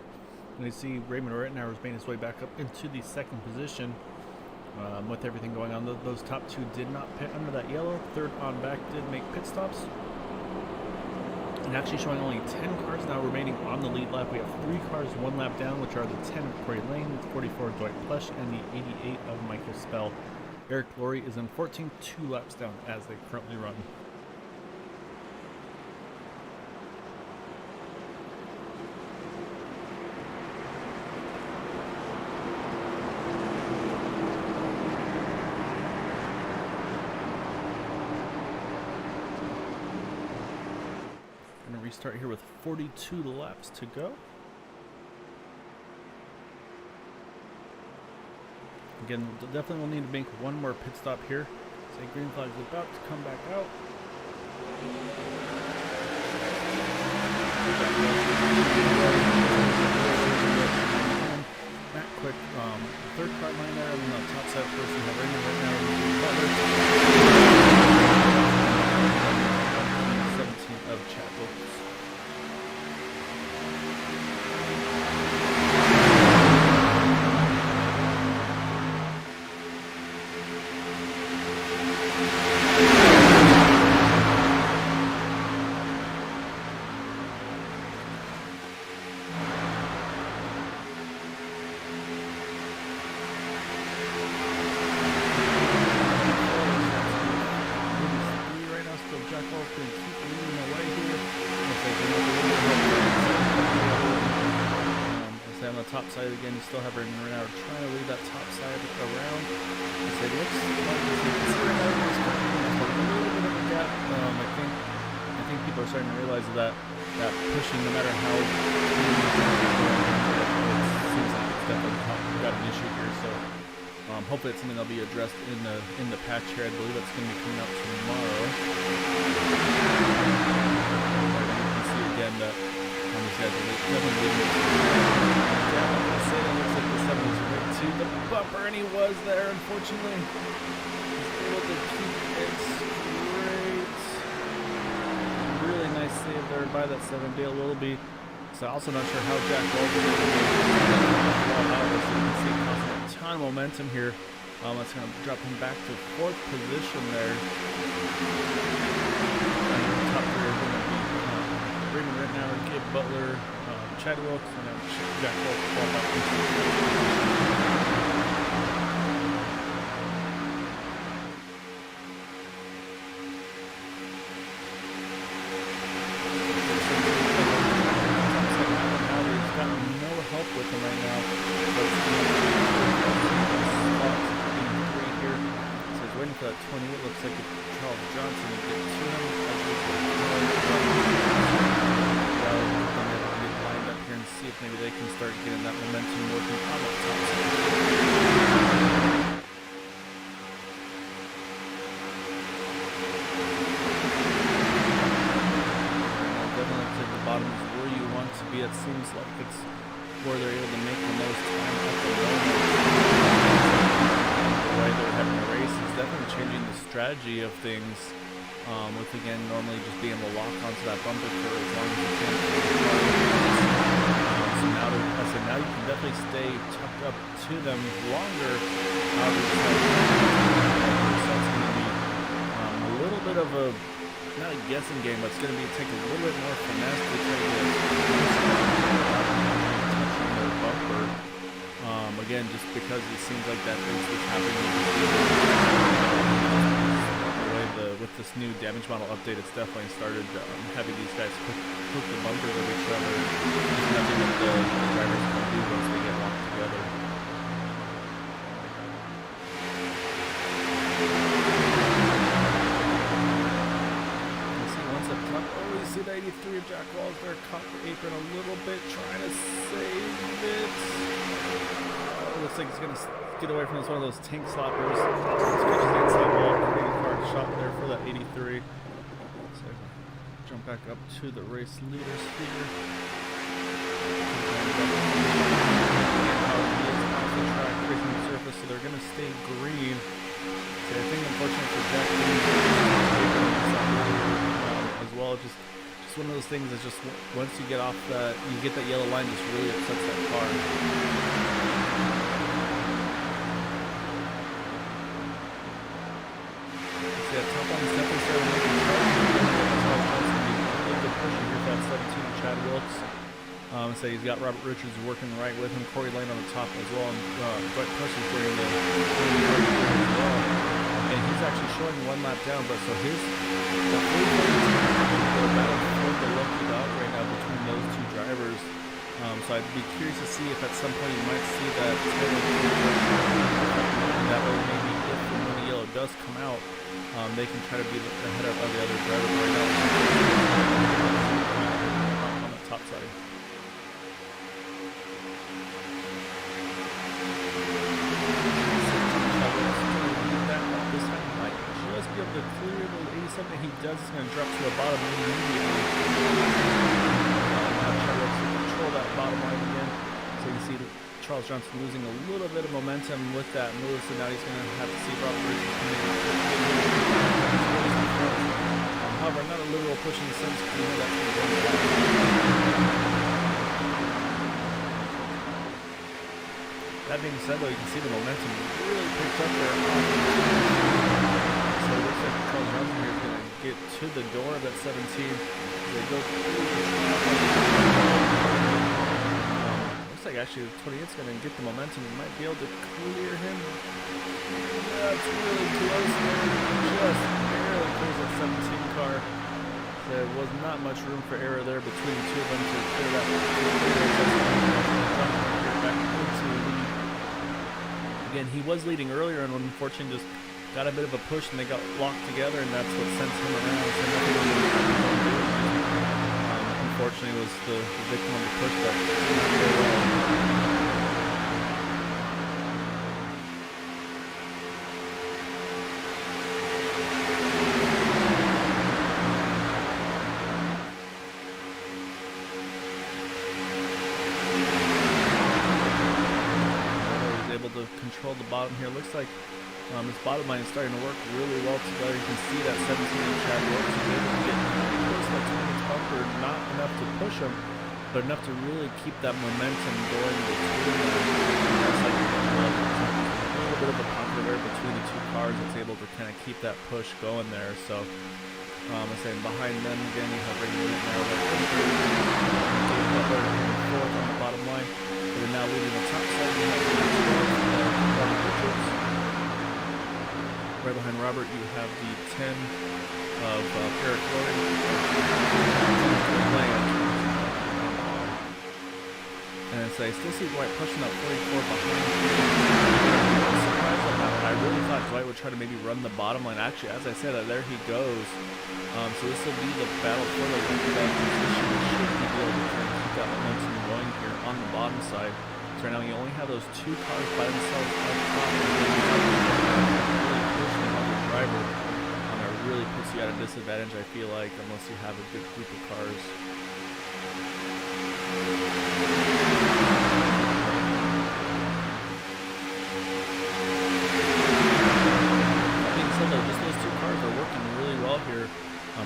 And I see Raymond Rittenauer has made his way back up into the second position. With everything going on, those top two did not pit under that yellow. Third on back did make pit stops. And actually showing only 10 cars now remaining on the lead lap. We have 3 cars 1 lap down, which are the 10 of Corey Lane, the 44 of Dwight Plush, and the 88 of Michael Spell. Eric Laurie is in 14, 2 laps down as they currently run. Restart here with 42 laps to go. Again, definitely will need to make one more pit stop here. Say green flag is about to come back out. Matt quick. Third car line there, and then on the top side, of course, we have Raymond right now. Butler. 17 of Chad Wilkes. Top side again, you still have Raymond right now trying to lead that top side around. So it looks like there's a little bit of a gap. I think people are starting to realize that pushing, no matter how it seems like it's definitely got an issue here. So hopefully it's something that'll be addressed in the patch here. I believe that's going to be coming out tomorrow. You can see again that these guys are definitely leading. To the bumper, and he was there, unfortunately. He's able to keep it straight. Really nice save there by that 7 Dale Willoughby. So also not sure how Jack Walsh is able to so you can see causing a ton of momentum here. That's going to drop him back to 4th position there. And the top three are going to be Raymond Rittenauer, Gabe Butler, Chad Wilkes, and then Jack Walsh fall back to with him right now. So he's waiting for that 20. It looks like it's Charles Johnson to get to him. Get lined up here and see if maybe they can start getting that momentum working on the top side. Definitely to the bottom is where you want to be. It seems like it's where they're able to make the most time at the moment. The way they're having a race is definitely changing the strategy of things. With again normally just being able to lock onto that bumper for as long as you can. So now, now you can definitely stay tucked up to them longer. So it's going to be a little bit of a, not a guessing game, but it's going to take a little bit more finesse to try to get bumper. Again, just because it seems like that is what's happening with this new damage model update. It's definitely started having these guys hook the bumpers of each other. There's nothing that the drivers can do once they get locked together. You see once up top, you see the 83 of Jack Walls there, caught the apron a little bit, trying to save it. Looks like he's going to get away from this, one of those tank slappers. Catches the inside wall, pretty hard shot there for that 83. So jump back up to the race leaders here. Off the track, racing the surface, so they're going to stay green. So I think unfortunately for Jack as well, just one of those things is just once you get off that, you get that yellow line, just really upsets that car. Chad Wilkes. So he's got Robert Richards working right with him, Corey Lane on the top as well, and Brett Push's doing the as well. And he's actually showing one lap down, but so his battle for the lucky dog right now between those two drivers. So I'd be curious to see if at some point you might see that that way maybe if and when the yellow does come out, they can try to be ahead of the other drivers right now. Top side. This time he might just be able to clear the 87 that he does. He's going to drop to the bottom immediately. Now Chad Wilkes can control that bottom line again. So you see Charles Johnson losing a little bit of momentum with that move, so now he's going to have to see Robert Richards come in. However, not a literal push in the sense because you know that's going to go back. That being said, though, you can see the momentum really picked up there. So it looks like Charles Johnson here is going to get to the door of that 17. They go through the looks like actually the 28 is going to get the momentum and might be able to clear him. That's really close there. Just barely clears that 17 car. There was not much room for error there between the two of them to clear that. Back into lead. Again, he was leading earlier and unfortunately just got a bit of a push and they got locked together, and that's what sent him around. So unfortunately was the victim of the push that did not go well. He's able to control the bottom here. Looks like this bottom line is starting to work really well together. You can see that 17-inch Chad Wilkes is able to get close to that 20-inch bumper, not enough to push him, but enough to really keep that momentum going between them. It's like a little bit of a pocket there between the two cars that's able to kind of keep that push going there. So I'm saying behind them again, you have Reagan now fourth on the bottom line. They're now leading the top side. You have Robert Richards. Right behind Robert, you have the 10 of Eric Loring. And so I still see Dwight pushing up 44 behind. I'm surprised at that. I really thought Dwight would try to maybe run the bottom line. Actually, as I said, there he goes. So this will be the battle for the length of that position. We should be able to try to keep that momentum going here on the bottom side. So right now you only have those two cars by themselves up top. Driver, that really puts you at a disadvantage, I feel like, unless you have a good group of cars. That being said, though, just those two cars are working really well here.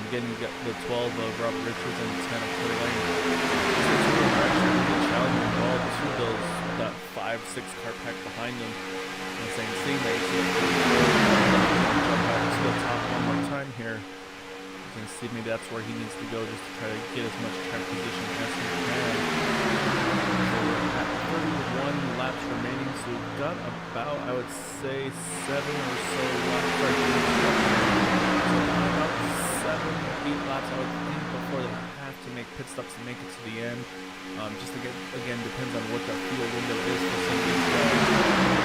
Again, you got the 12 of Robert Richards and the 10 of Corey Lane. These two are actually really challenging as well. Two of those, that 5-6 car pack behind them. Seeing that you jump out to the top one more time here. You can see maybe that's where he needs to go just to try to get as much track position as he can. So we're at 31 laps remaining, so we've got about, I would say, 7 or so laps. So about 7, 8 laps, I would think, before they have to make pit stops to make it to the end. Just again, depends on what that fuel window is for some of these guys.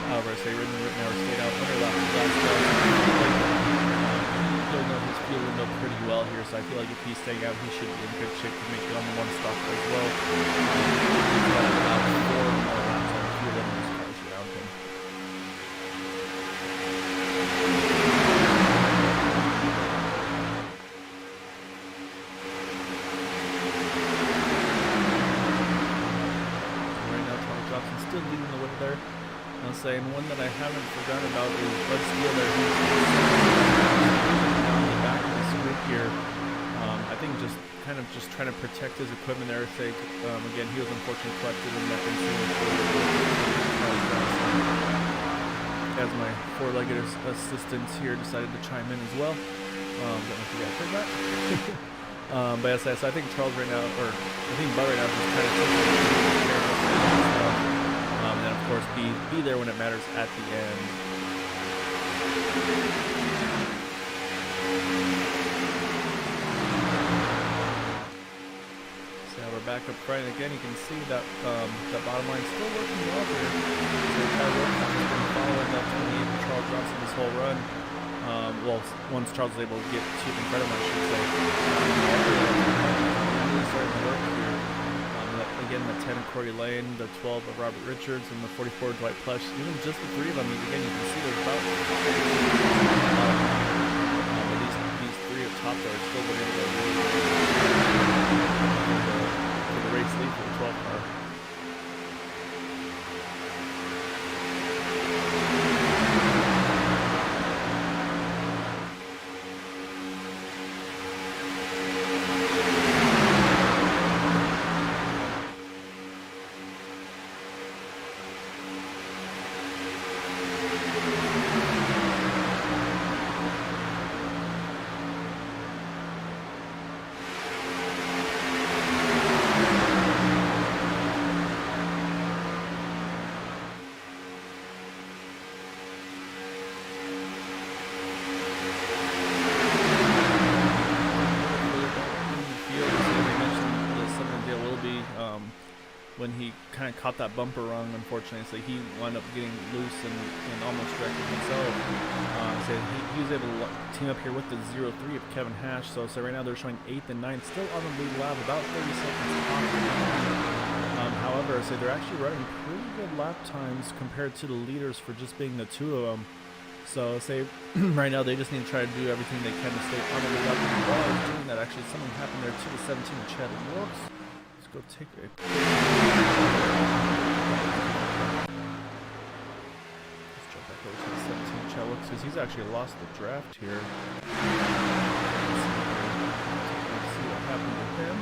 However, I say right now we're stayed out under last he'll know his fuel window pretty well here, so I feel like if he's staying out, he should be in good shape to make it on the one stop as well. He's got about 4 more laps on the fuel window of his cars around him. Right now, Charles Johnson's still leading the way there. I'll say, and one that I haven't forgotten about is Bud Steele there. He's on the back of this group here. I think just kind of trying to protect his equipment there. Say, again, he was unfortunately collected in that incident. As my four-legged assistants here decided to chime in as well. Don't know if you guys heard that. But as I said, so I think Charles right now, or I think Bud right now is just kind of taking care of stuff. And then of course be there when it matters at the end. So now we're back up front again. You can see that that bottom line still working well here. So Chad Wilkes has been following up 28 and Charles Johnson this whole run. Well, once Charles was able to get to in front of him, I should say. Really starting to work here. Again, the 10 of Corey Lane, the 12 of Robert Richards, and the 44 of Dwight Plush. Even just the three of them, again, you can see there's about these three up top there are still been able to for the race lead for the 12 car. kind of caught that bumper wrong, unfortunately, so he wound up getting loose and almost wrecked himself. So he was able to team up here with the 0-3 of Kevin Hash. So right now they're showing 8th and 9th, still on the lead lap, about 30 seconds off. However, so they're actually running pretty good lap times compared to the leaders for just being the two of them. So say right now they just need to try to do everything they can to stay on the lead lap. And while I was doing that, actually something happened there to the 17 of Chad Wilkes. Let's go take a because he's actually lost the draft here. Let's see what happened with him.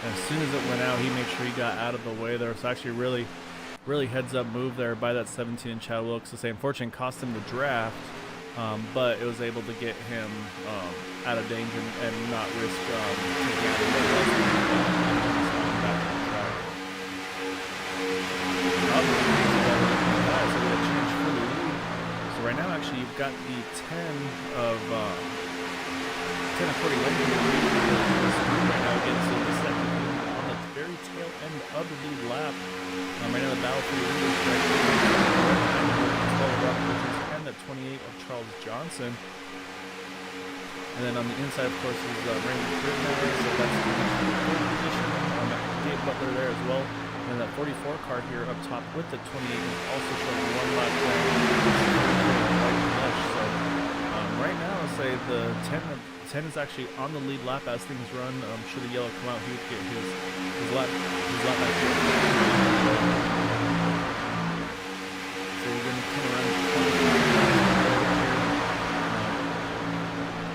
As soon as it went out, he made sure he got out of the way there. So actually really heads up move there by that 17 Chad Wilkes to say, unfortunately cost him the draft, but it was able to get him out of danger and not risk taking out anybody else back to the track. So we had change for the lead. So right now actually you've got the 10 of 40 right now against the second on the very tail end of the lead lap. Right now the battle for the lead is right there. 12 Rob Richards and the 28 of Charles Johnson. And then on the inside, of course, is Raymond Brittenauer, so that's the third position. Gabe Butler there as well. And that 44 car here up top with the 28 is also showing one lap down. So right now, I'll say the 10 is actually on the lead lap as things run. Should the yellow come out, he would get his lap back here. So we're going to come around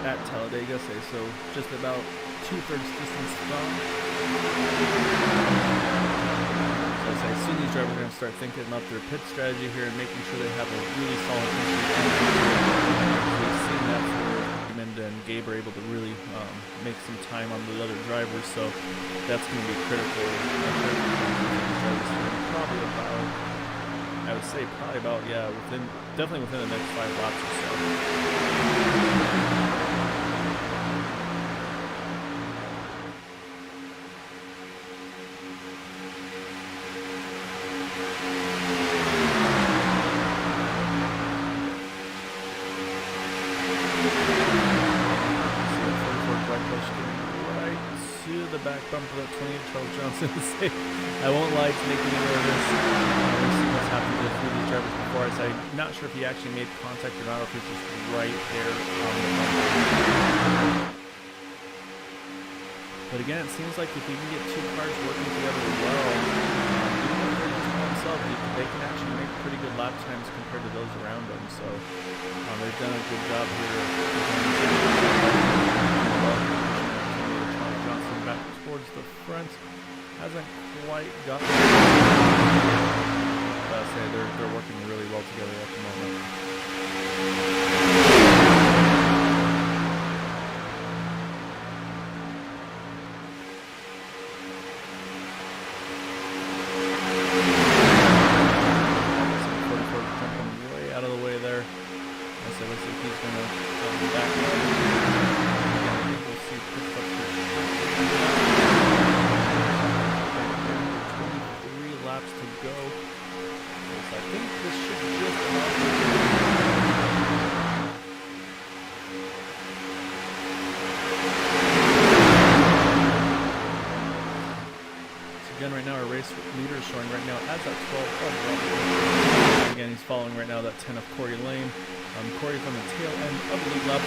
at Talladega, so just about 2/3 distance from. So I say soon these drivers are going to start thinking about their pit strategy here and making sure they have a really solid entry. We've seen that for and Gabe are able to really make some time on the other drivers, so that's going to be critical. Probably about, I would say probably about, yeah, definitely within the next 5 laps or so. Back bumper that 28 Charles Johnson to say, I won't lie, it's making me nervous. We've seen what's happened to a few of these drivers before. I say, not sure if he actually made contact or not, or if he's just right there on the bumper. But again, it seems like if we can get two cars working together well, even if they're just by themselves, they can actually make pretty good lap times compared to those around them. So they've done a good job here. Back towards the front, hasn't quite gotten. I'd say they're working really well together at the moment. Jumping way out of the way there. So let's see if he's gonna come back up. Again, I think we'll see picks up here. 23 laps to go. So I think this should just about so again, right now our race leader is showing right now as that 12 of again, he's following right now that 10 of Corey Lane. Corey's on the tail end of the lead lap,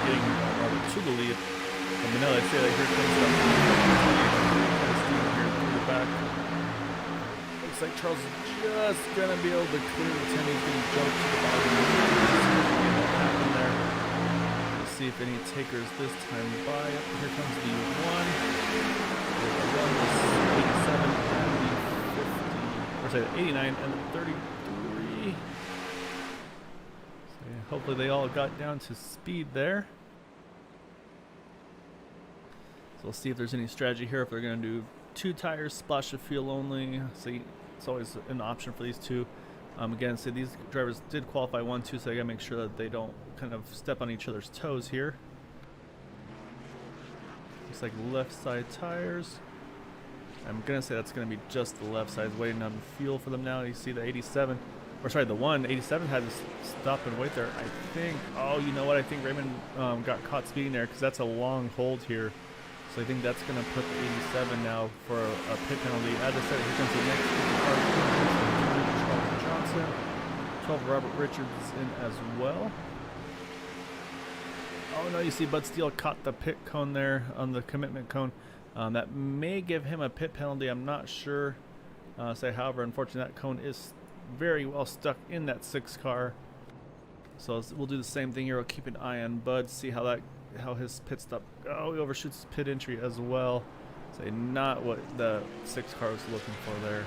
getting to the lead. But now they say that here comes up here through the back. Looks like Charles is just gonna be able to clear the 10. He's gonna jump to the bottom. What happened there? see if any takers this time by. Here comes the one. The 87 and the 50, or say the 89 and the 33. So yeah, hopefully they all got down to speed there. So we'll see if there's any strategy here, if they're going to do 2 tires, splash of fuel only. See, it's always an option for these two. Again, so these drivers did qualify 1-2, so I gotta make sure that they don't kind of step on each other's toes here. Looks like left side tires. I'm gonna say that's gonna be just the left side, waiting on fuel for them now. You see the 87, or sorry, the 187 had to stop and wait there. I think, oh, you know what? I think Raymond got caught speeding there because that's a long hold here. So I think that's gonna put the 87 now for a pit penalty. As I said, here comes the next car. 12 Robert Richards in as well. Oh no, you see Bud Steele caught the pit cone there on the commitment cone. That may give him a pit penalty, I'm not sure. However, unfortunately that cone is very well stuck in that 6 car. So we'll do the same thing here. We'll keep an eye on Bud, see how his pit stop. Oh, he overshoots his pit entry as well. So not what the 6 car was looking for there.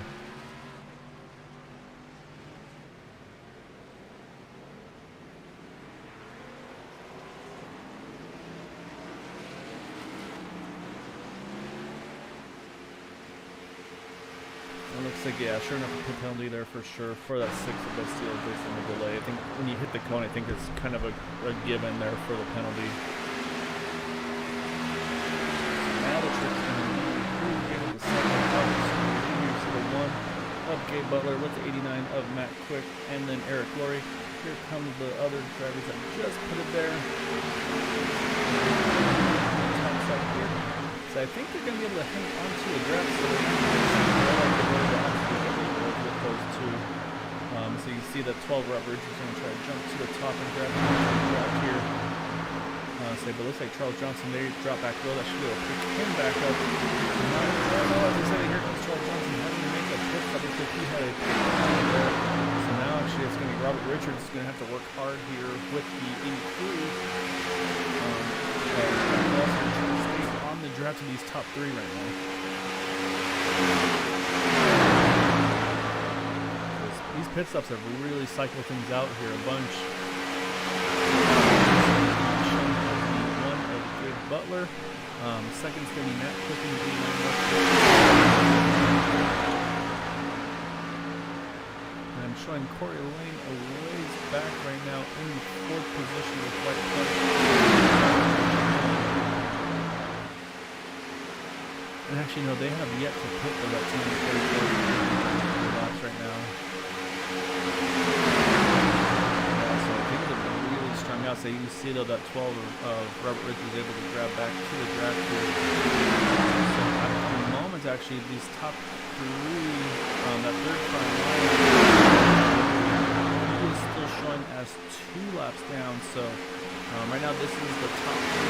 It looks like, yeah, sure enough, a pit penalty there for sure for that 6 of Bud Steele based on the delay. I think when you hit the cone, I think it's kind of a given there for the penalty. Now the trick's going to be who gave it the 7 Here's the 1 of Gabe Butler with the 89 of Matt Quick, and then Eric Laurie. Here come the other drivers that just put it there. So I think they're going to be able to hang onto a draft, so they're not with those two. So you see that 12 Robert Richards is going to try to jump to the top and grab here. But it looks like Charles Johnson, they drop back low. That should be able to pick him back up. As I said, here comes Charles Johnson having to make a pit stop. Looks like he had a pit there. So now actually it's going to be Robert Richards is going to have to work hard here with the 83. The draft of these top 3 right now. These pit stops have really cycled things out here a bunch. One of Gabe Butler. Second's going to be Matt Quick in the and I'm showing Corey Lane a ways back right now in the 4th position with white flag. And actually, no, they have yet to put the right team laps right now. Yeah, so things are really strung out. So you can see though that 12 of Robert Richards was able to grab back to the draft here. So at the moment, actually, these top 3, that 3rd car is still showing as 2 laps down. So right now, this is the top 3.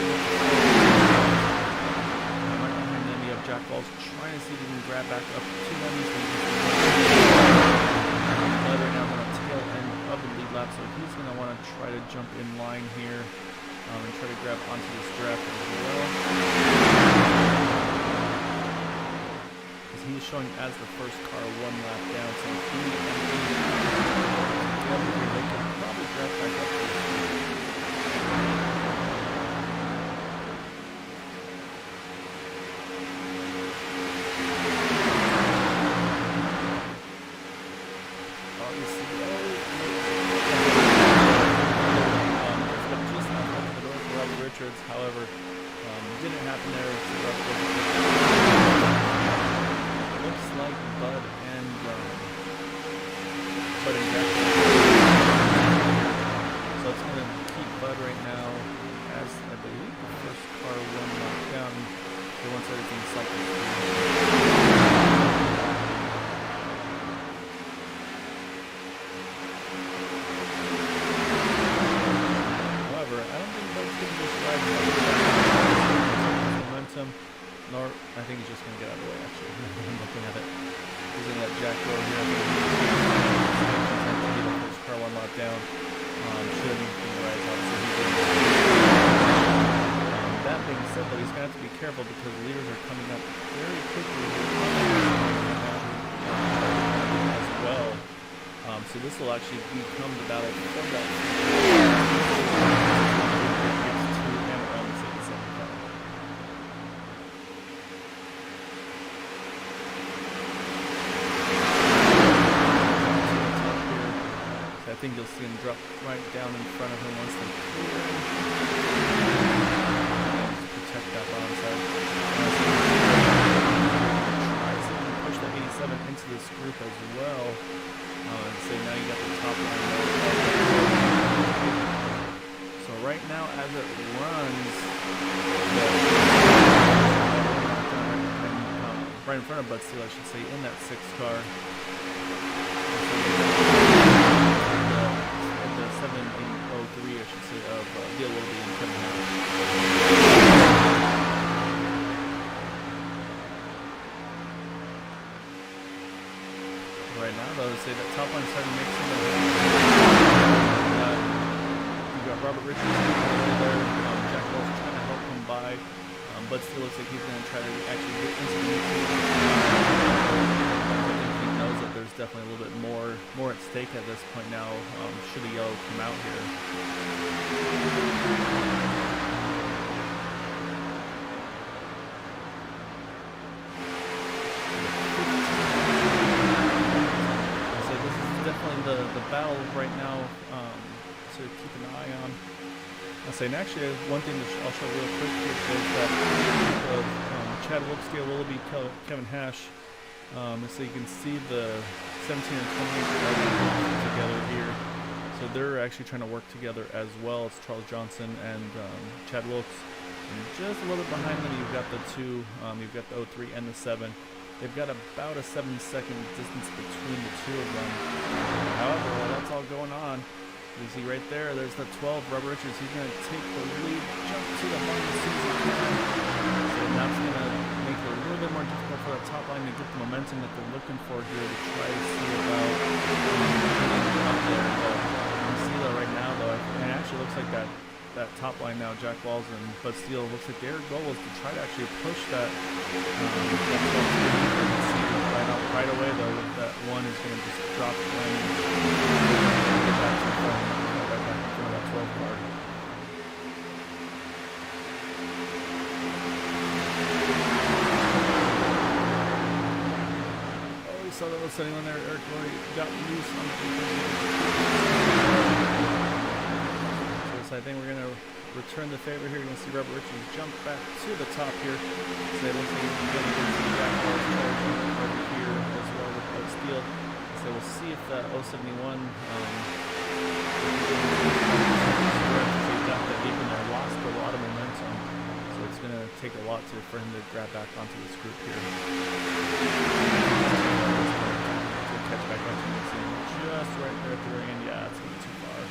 Jack Ball's trying to see if he can grab back up to them. Right now on the tail end of the lead lap, so he's going to want to try to jump in line here and try to grab onto this draft as well. Because he's showing as the first car 1 lap down, so he and they can probably grab back up to this. However, didn't happen there. Looks like Bud and Jack. So it's going to keep Bud right now as, I believe, the first car 1 lap down. So once everything cycles nor I think he's just going to get out of the way, actually. I'm looking at it. He's in that Jack row here. The first car 1 lap down. Should have been right, obviously. third, but he's going to have to be careful because the leaders are coming up very quickly as well. So this will actually become the battle for that. I think you'll see him drop right down in front of him once they clear. Protect that bottom side. Try to push the 87 into this group as well. And so now you got the top line there. So right now as it runs, right in front of Bud Steele, I should say, in that 6 car. The 7803, I should say, of Deal will be in Kevin Harris. Right now, though, to say that top line starting to make some of you've got Robert Richards there, Jack Wells trying to help him by, but still looks like he's going to try to actually get into the there's definitely a little bit more at stake at this point now, should the yellow come out here. So this is definitely the battle right now to keep an eye on. I'll say, and actually one thing that I'll show real quick here is that Chad Wilkes, Willoughby, Kevin Hash. So you can see the 17 and 28 together here. So they're actually trying to work together as well. It's Charles Johnson and Chad Wilkes. And just a little bit behind them, you've got the 2, you've got the 03 and the 7. They've got about a 7-second distance between the 2 of them. However, while that's all going on, you see right there, there's the 12, Robert Richards. He's going to take the lead, jump to the front as soon as he can. So that's going to make it a little bit more difficult for that top line to get the momentum that they're looking for here to try to see about getting up there. But you can see that right now, though, and it actually looks like that top line now, Jack Walls and Bud Steele, looks like their goal is to try to actually push that. Right away, though, that one is going to just drop the line and get back to the front, right back in front of that 12 car. So that was anyone there. Eric Roy got loose on the so I think we're going to return the favor here. You're going to see Robert Richards jump back to the top here. So it looks like he's going to see Jack Wells over here as well with Bud Steele. So we'll see if that 071 got that deep in there, lost a lot of momentum. So it's going to take a lot for him to grab back onto this group here. Catch back up to the scene just right there at the very end. Yeah, it's going to be too far.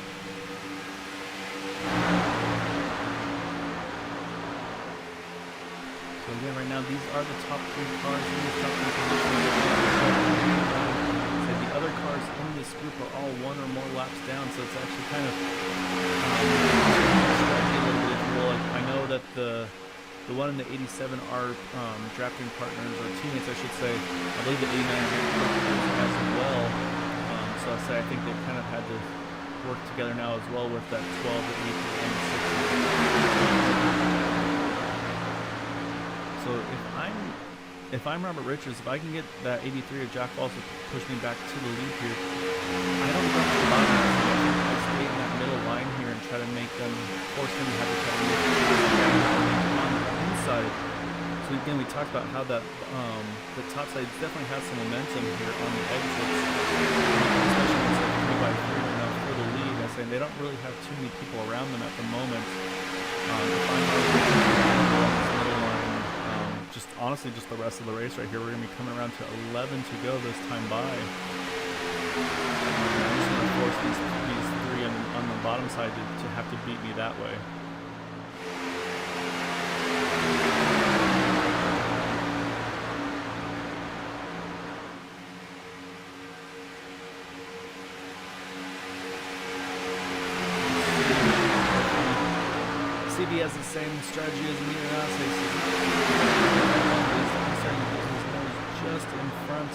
So again, right now, these are the top 3 cars in the top 3 position. So the other cars in this group are all 1 or more laps down, so it's actually kind of strategy a little bit, if you will. Like, I know that the one in the 87 are drafting partners, or teammates, I should say. I believe the 89 as well. So I think they've kind of had to work together now as well with that 12, the 83, and the 60. So if I'm Robert Richards, if I can get that 83 of Jack Walls to push me back to the lead here, I don't go to the bottom. I stay in that middle line here and try to make them, force them to have the inside. So again, we talked about how that the top side definitely has some momentum here on the exits, especially when it's like 3 by 3 enough for the lead. I'm saying they don't really have too many people around them at the moment. If I'm middle line, just honestly, just the rest of the race right here, we're going to be coming around to 11 to go this time by. I'm just going to force these 3 on the bottom side to have to beat me that way. CB has has the same strategy as me and us. He's starting to get his nose just in front.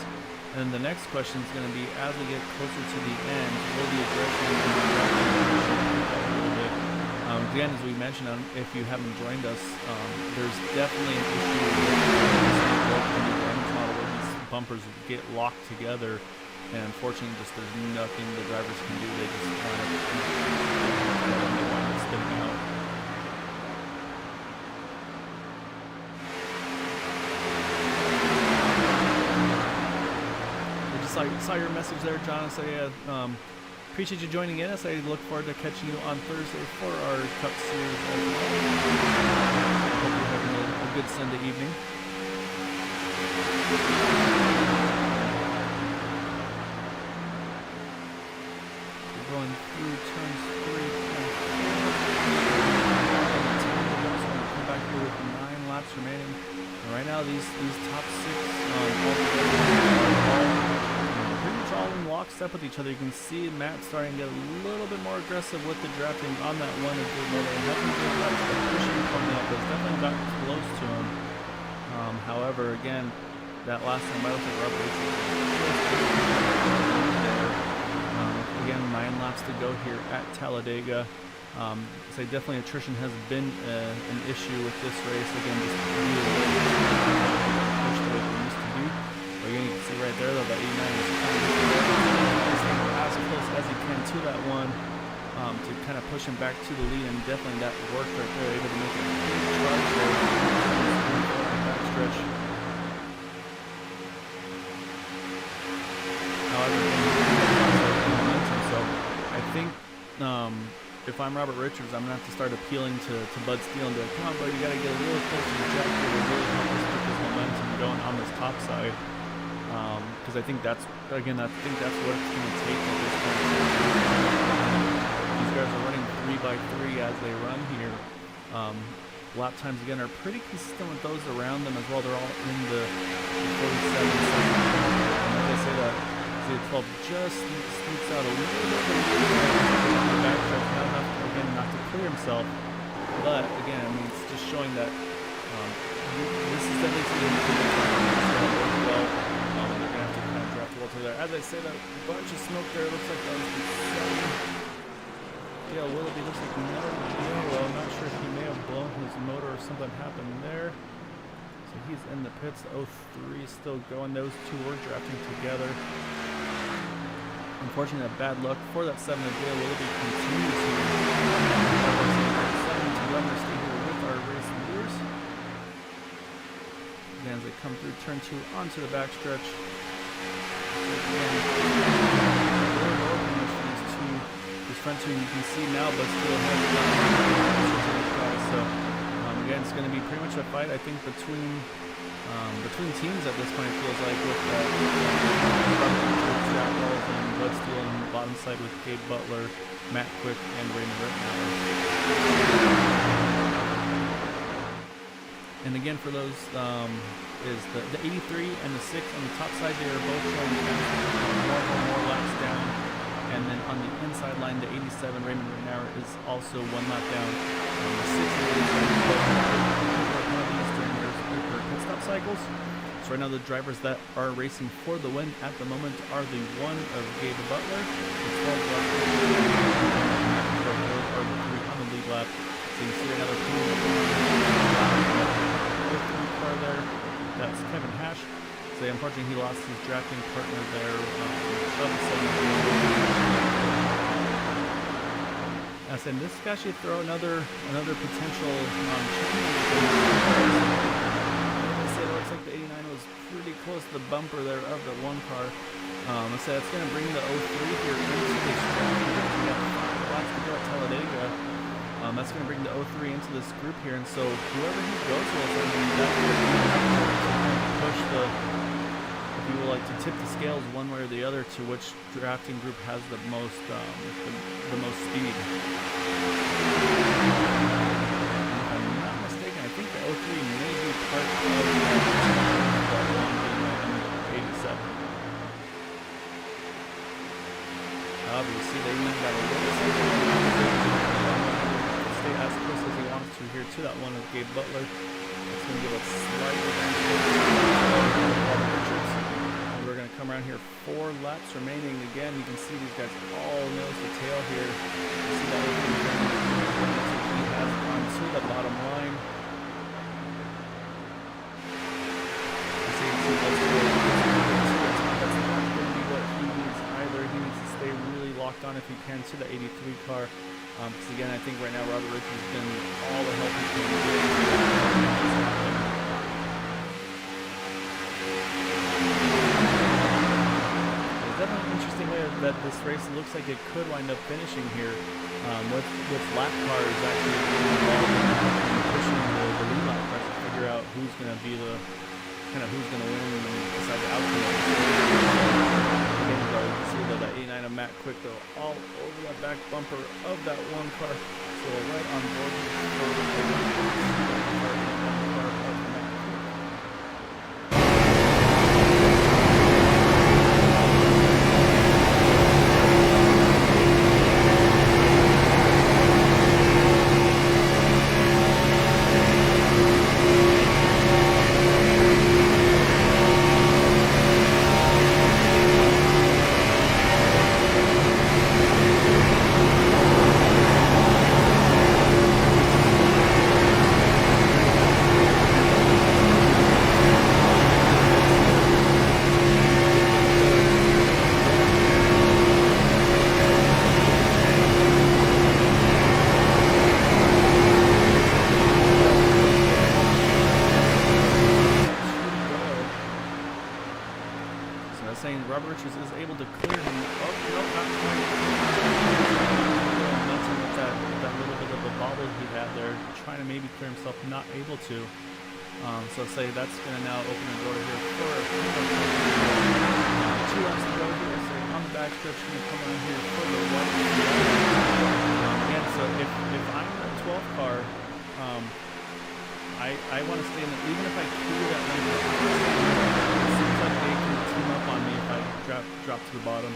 And the next question is going to be, as we get closer to the end, will the aggression a little bit? Again, as we mentioned, if you haven't joined us, there's definitely an issue with the new damage model where these bumpers get locked together, and unfortunately, just there's nothing the drivers can do. They just wind up spinning out. Saw your message there, John. So yeah, appreciate you joining in us. I look forward to catching you on Thursday for our Cup Series as well. Hope you're having a good Sunday evening. We're going through turns 3 and 4. Come back here with 9 laps remaining. And right now, these top 6 all in lockstep with each other. You can see Matt starting to get a little bit more aggressive with the drafting on that one. Pushing coming up, but definitely got close to him. However, again, that last time I was like Robert there. Again, 9 laps to go here at Talladega. So definitely attrition has been an issue with this race. Again, just really pushed the way it used to be. Again, you can see right there though that 89 is as close as he can to that one to kind of push him back to the lead, and definitely that worked right there, able to make a big charge there on the back stretch. However, so I think if I'm Robert Richards, I'm gonna have to start appealing to Bud Steele and be like, come on, bud, you gotta get a little closer to Jack here to really help us keep this momentum going on this top side. Because I think that's what it's going to take at this point. These guys are running 3x3 as they run here. Lap times again are pretty consistent with those around them as well. They're all in the 47 seconds. Like I say, that Z12 just sneaks out a little bit of the backtrack, not enough again not to clear himself. But again, I mean, it's just showing that this is definitely well. There. As I say, that bunch of smoke there looks like that was the 7. Yeah, Willoughby looks like no yellow. I'm not sure if he may have blown his motor or something happened there. So he's in the pits. The 03 is still going. Those two were drafting together. Unfortunately, bad luck for that 7 of Dale Willoughby continues here. 7 to Runner stay here with our race leaders. Again, as they come through turn 2 onto the backstretch. This front two, you can see now, but still has so again, it's going to be pretty much a fight, I think, between teams at this point. It feels like with Jack Rawls and Bud Steele on the bottom side with Gabe Butler, Matt Quick, and Raymond Rittenauer. And again, for those is the 83 and the 6 on the top side. They are both showing more laps down. And then on the inside line, the 87 Raymond Rittenauer is also 1 lap down. The 6 and 87 during their pit stop cycles. So right now the drivers that are racing for the win at the moment are the 1 of Gabe Butler, the 12 are the 3 on the lead lap. So you see another 2 car there. That's Kevin Hash. So unfortunately, he lost his drafting partner there. I said this guy should throw another potential change. I said it looks like the 89 was pretty close to the bumper there of the 1 car. I said it's going to bring the 03 here into this track. We got 5 laps to go at Talladega. That's going to bring the 03 into this group here, and so whoever he goes with, I mean, that's going to push the, if you would like to tip the scales one way or the other to which drafting group has the most speed. If I'm not mistaken, I think the 03 may be part of the 87. Obviously, they even got a little as close as he wants to here to Gabe Butler. It's going to give a slightly Richards. And we're going to come around here, 4 laps remaining. Again, you can see these guys all nose to tail here. You see that opening he has gone to the bottom line. You see that's not going to be what he needs either. He needs to stay really locked on if he can to the 83 car. Because again, I think right now Robert Richards has been all the help he can get. It's definitely an interesting way that this race looks like it could wind up finishing here, with lap cars actually involved in pushing the lead lap cars to figure out who's going to be the who's going to win and decide the outcome of the you can see that 89 of Matt Quick though all over that back bumper of that one car, so right on board saying Robert Richards is able to clear him. Oh, no, not quite. Momentum with that little bit of a bobble he had there, trying to maybe clear himself, not able to. So say that's going to now open the door here for 2 laps to go here. So on the back stretch, going to come on here for the white. Again, so if I'm in a 12 car, I want to stay in the, even if I clear that lane, it seems like they can team up on me if I drop to the bottom.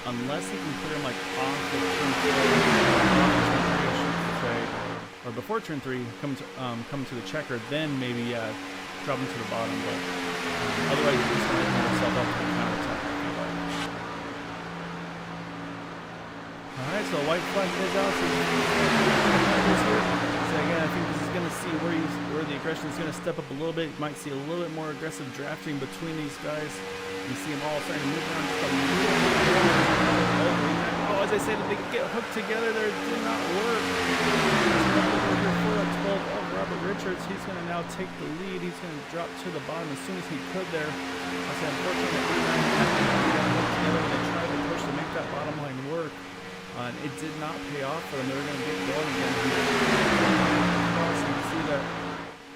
Unless he can clear him like off of turn 3, I should say, or before turn 3, come to the checker, then maybe drop him to the bottom. But otherwise, you're just going to open yourself up to the counter attack. Alright, so white flag is out. So again, I think this is going to see where the aggression is going to step up a little bit. You might see a little bit more aggressive drafting between these guys. You see them all starting to move around just a little bit more. Oh, as I said, if they could get hooked together there, it did not work. For a 12 of Robert Richards, he's going to now take the lead. He's going to drop to the bottom as soon as he could there. I said, unfortunately, they got hooked together and they tried to push to make that bottom line work. And it did not pay off for them. They were going to get going again here. So you see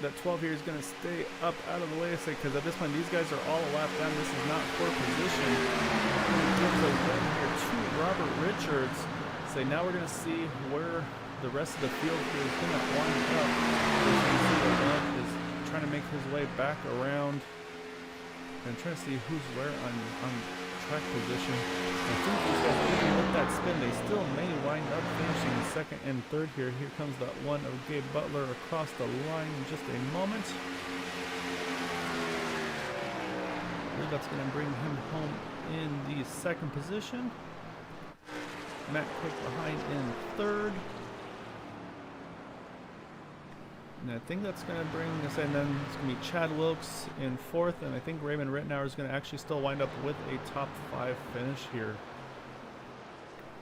that 12 here is going to stay up out of the way, because at this point these guys are all a lap down. This is not for position. Gives a win here to Robert Richards. So now we're going to see where the rest of the field here is going to wind up. As you can see, the one is trying to make his way back around and trying to see who's where on track position. I think these guys, even with that spin, they still may wind up finishing second and third here. Here comes that one of Gabe Butler across the line in just a moment. I believe that's going to bring him home in the second position. Matt Quick behind in third. And I think that's going to bring us, and then it's going to be Chad Wilkes in fourth, and I think Raymond Rittenauer is going to actually still wind up with a top 5 finish here.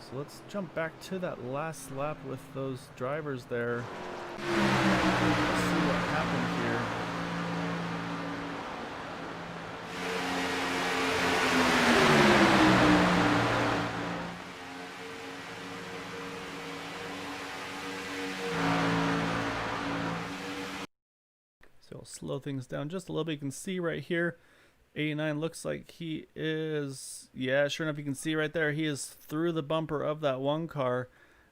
So let's jump back to that last lap with those drivers there. Let's see what happened here. So I'll slow things down just a little bit. You can see right here, 89 looks like he is, yeah, sure enough, you can see right there, he is through the bumper of that one car,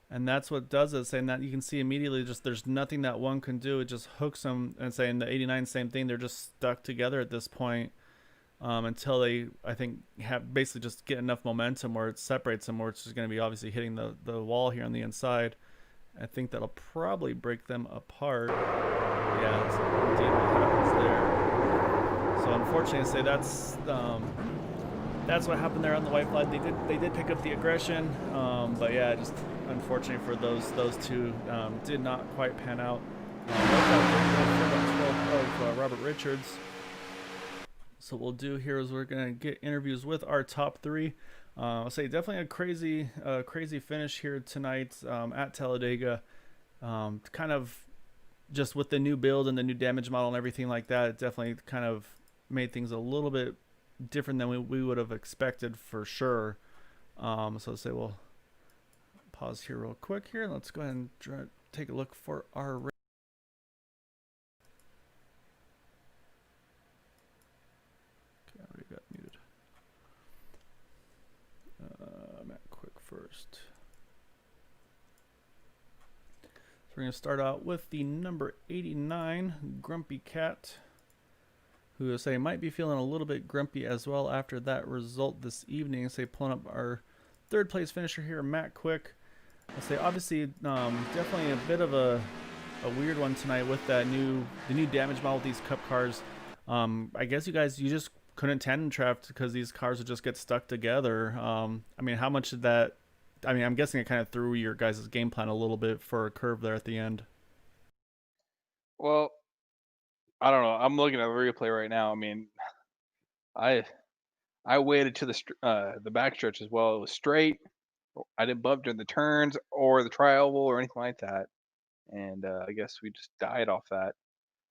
and that's what does it. Saying that, you can see immediately just there's nothing that one can do. It just hooks them, and saying the 89, same thing. They're just stuck together at this point until they, I think, have basically just get enough momentum where it separates them, where it's just going to be obviously hitting the wall here on the inside. I think that'll probably break them apart. Yeah, that's indeed what happens there. So unfortunately, I say that's what happened there on the white flag. They did pick up the aggression, but yeah, just unfortunately for those two, did not quite pan out. Of Robert Richards. So what we'll do here is we're gonna get interviews with our top three. I'll say definitely a crazy finish here tonight at Talladega. Kind of just with the new build and the new damage model and everything like that, it definitely kind of made things a little bit different than we would have expected for sure. So let's say we'll pause here real quick here. Let's go ahead and take a look for our. Okay, I already got muted. Matt Quick first. So we're going to start out with the number 89, Grumpy Cat, who will say might be feeling a little bit grumpy as well after that result this evening. Say pulling up our third place finisher here, Matt Quick. I'll say obviously definitely a bit of a weird one tonight with the new damage model with these cup cars. I guess you just couldn't tandem draft because these cars would just get stuck together. I mean, how much did that? I mean, I'm guessing it kind of threw your guys' game plan a little bit for a curve there at the end. Well, I don't know. I'm looking at the replay right now. I mean, I I waited to the backstretch as well. It was straight. I didn't bump during the turns or the tri-oval or anything like that. And I guess we just died off that.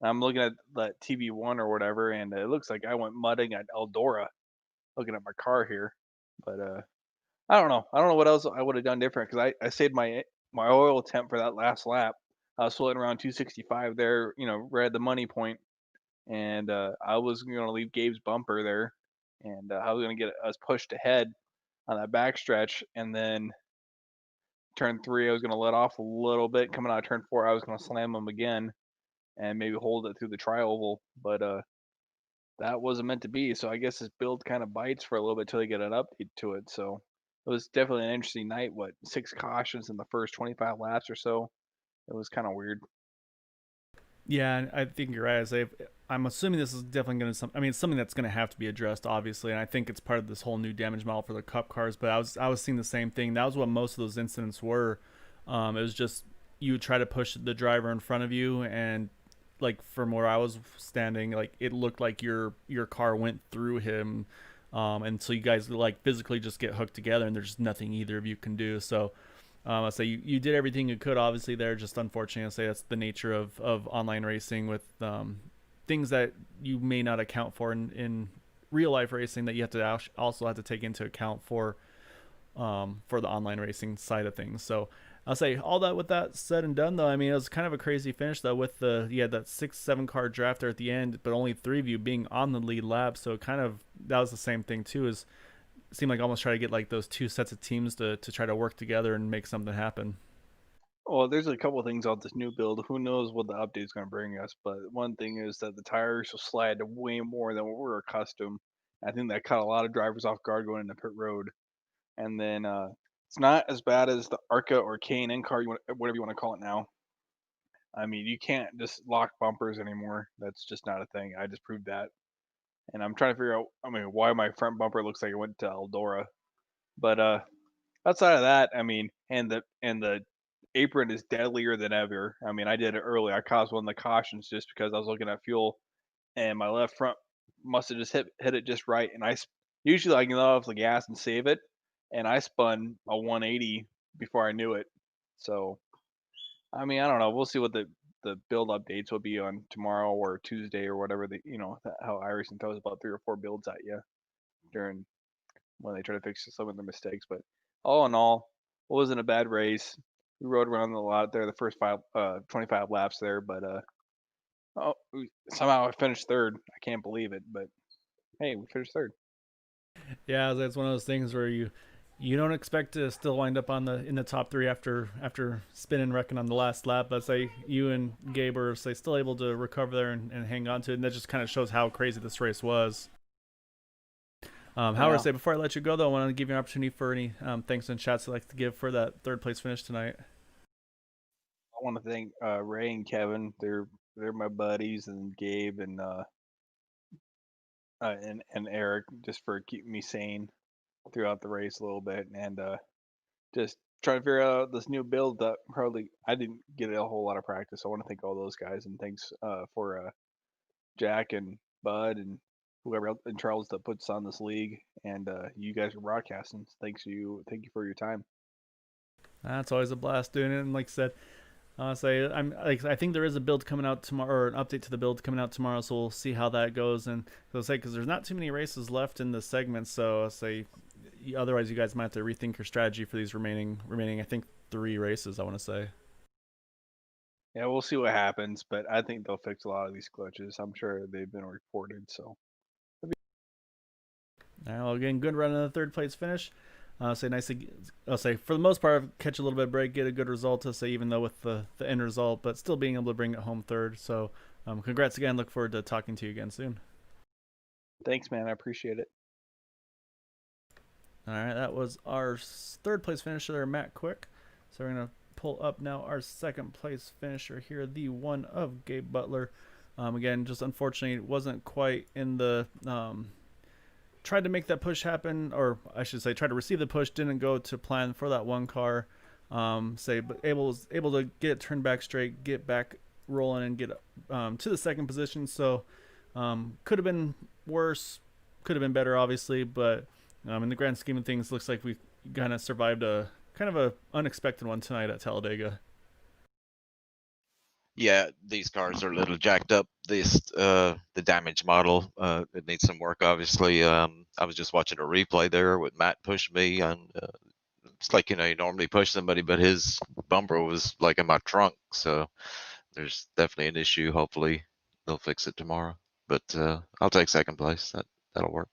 I'm looking at that TV1 or whatever, and it looks like I went mudding at Eldora. Looking at my car here, but I don't know. I don't know what else I would have done different because I saved my oil temp for that last lap. I was floating around 265 there, right at the money point, and I was going to leave Gabe's bumper there, and I was going to get us pushed ahead on that backstretch, and then turn three I was going to let off a little bit. Coming out of turn four, I was going to slam him again and maybe hold it through the tri-oval, but that wasn't meant to be. So I guess this build kind of bites for a little bit till they get an update to it. So it was definitely an interesting night. What, 6 cautions in the first 25 laps or so? It was kind of weird. Yeah, I think you're right. I'm assuming this is definitely going to. I mean, it's something that's going to have to be addressed, obviously, and I think it's part of this whole new damage model for the Cup cars. But I was seeing the same thing. That was what most of those incidents were. It was just you would try to push the driver in front of you, and like from where I was standing, like it looked like your car went through him, and so you guys like physically just get hooked together, and there's nothing either of you can do. So I say you did everything you could, obviously. There, just unfortunately, I say that's the nature of online racing with things that you may not account for in real life racing that you have to also have to take into account for the online racing side of things. So I'll say all that with that said and done, though. I mean, it was kind of a crazy finish though with you had that 6-7 car draft there at the end, but only three of you being on the lead lap. So kind of that was the same thing too. Is seemed like almost try to get like those two sets of teams to try to work together and make something happen. Well, there's a couple of things on this new build. Who knows what the update's going to bring us? But one thing is that the tires will slide way more than what we're accustomed. I think that caught a lot of drivers off guard going into pit road. And then it's not as bad as the Arca or K&N car, whatever you want to call it now. I mean, you can't just lock bumpers anymore. That's just not a thing. I just proved that. And I'm trying to figure out, I mean, why my front bumper looks like it went to Eldora. But outside of that, I mean, and the apron is deadlier than ever. I mean, I did it early. I caused one of the cautions just because I was looking at fuel, and my left front must have just hit it just right. And usually I can let off the gas and save it, and I spun a 180 before I knew it. So I mean, I don't know. We'll see what the build updates will be on tomorrow or Tuesday or whatever. How iRacing throws about 3 or 4 builds at you during when they try to fix some of their mistakes. But all in all, it wasn't a bad race. We rode around a lot there the first 25 laps there, but somehow I finished third. I can't believe it, but hey, we finished third. Yeah, that's one of those things where you don't expect to still wind up in the top three after spinning wrecking on the last lap. But say you and Gabe are still able to recover there and hang on to it, and that just kind of shows how crazy this race was. However, Yeah. say before I let you go though, I want to give you an opportunity for any thanks and chats I'd like to give for that third place finish tonight. want to thank Ray and Kevin. They're my buddies, and Gabe and Eric just for keeping me sane throughout the race a little bit, and just trying to figure out this new build that probably I didn't get a whole lot of practice. I want to thank all those guys, and thanks for Jack and Bud and whoever else and Charles that puts on this league, and you guys are broadcasting. Thank you for your time. That's always a blast doing it. And like I said, I think there is a build coming out tomorrow, or an update to the build coming out tomorrow. So we'll see how that goes. And I'll say because there's not too many races left in the segment, so I'll say otherwise you guys might have to rethink your strategy for these remaining I think 3 races. I want to say. Yeah, we'll see what happens, but I think they'll fix a lot of these glitches. I'm sure they've been reported. So Now again, good run in the third place finish. I'll say for the most part, catch a little bit of break, get a good result. To say even though with the end result, but still being able to bring it home third. So congrats again. Look forward to talking to you again soon. thanks, man. I appreciate it. All right, that was our third place finisher there, Matt Quick. So we're gonna pull up now our second place finisher here, the one of Gabe Butler. Again, just unfortunately, it wasn't quite in the tried to make that push happen, or I should say, tried to receive the push, didn't go to plan for that one car. But able to get it turned back straight, get back rolling, and get to the second position. So could have been worse, could have been better, obviously, but in the grand scheme of things, looks like we kind of survived a kind of a unexpected one tonight at Talladega. Yeah, these cars are a little jacked up. The damage model, it needs some work, obviously. I was just watching a replay there with Matt push me, and it's like, you normally push somebody, but his bumper was like in my trunk. So there's definitely an issue. Hopefully they'll fix it tomorrow. But I'll take second place. That'll work.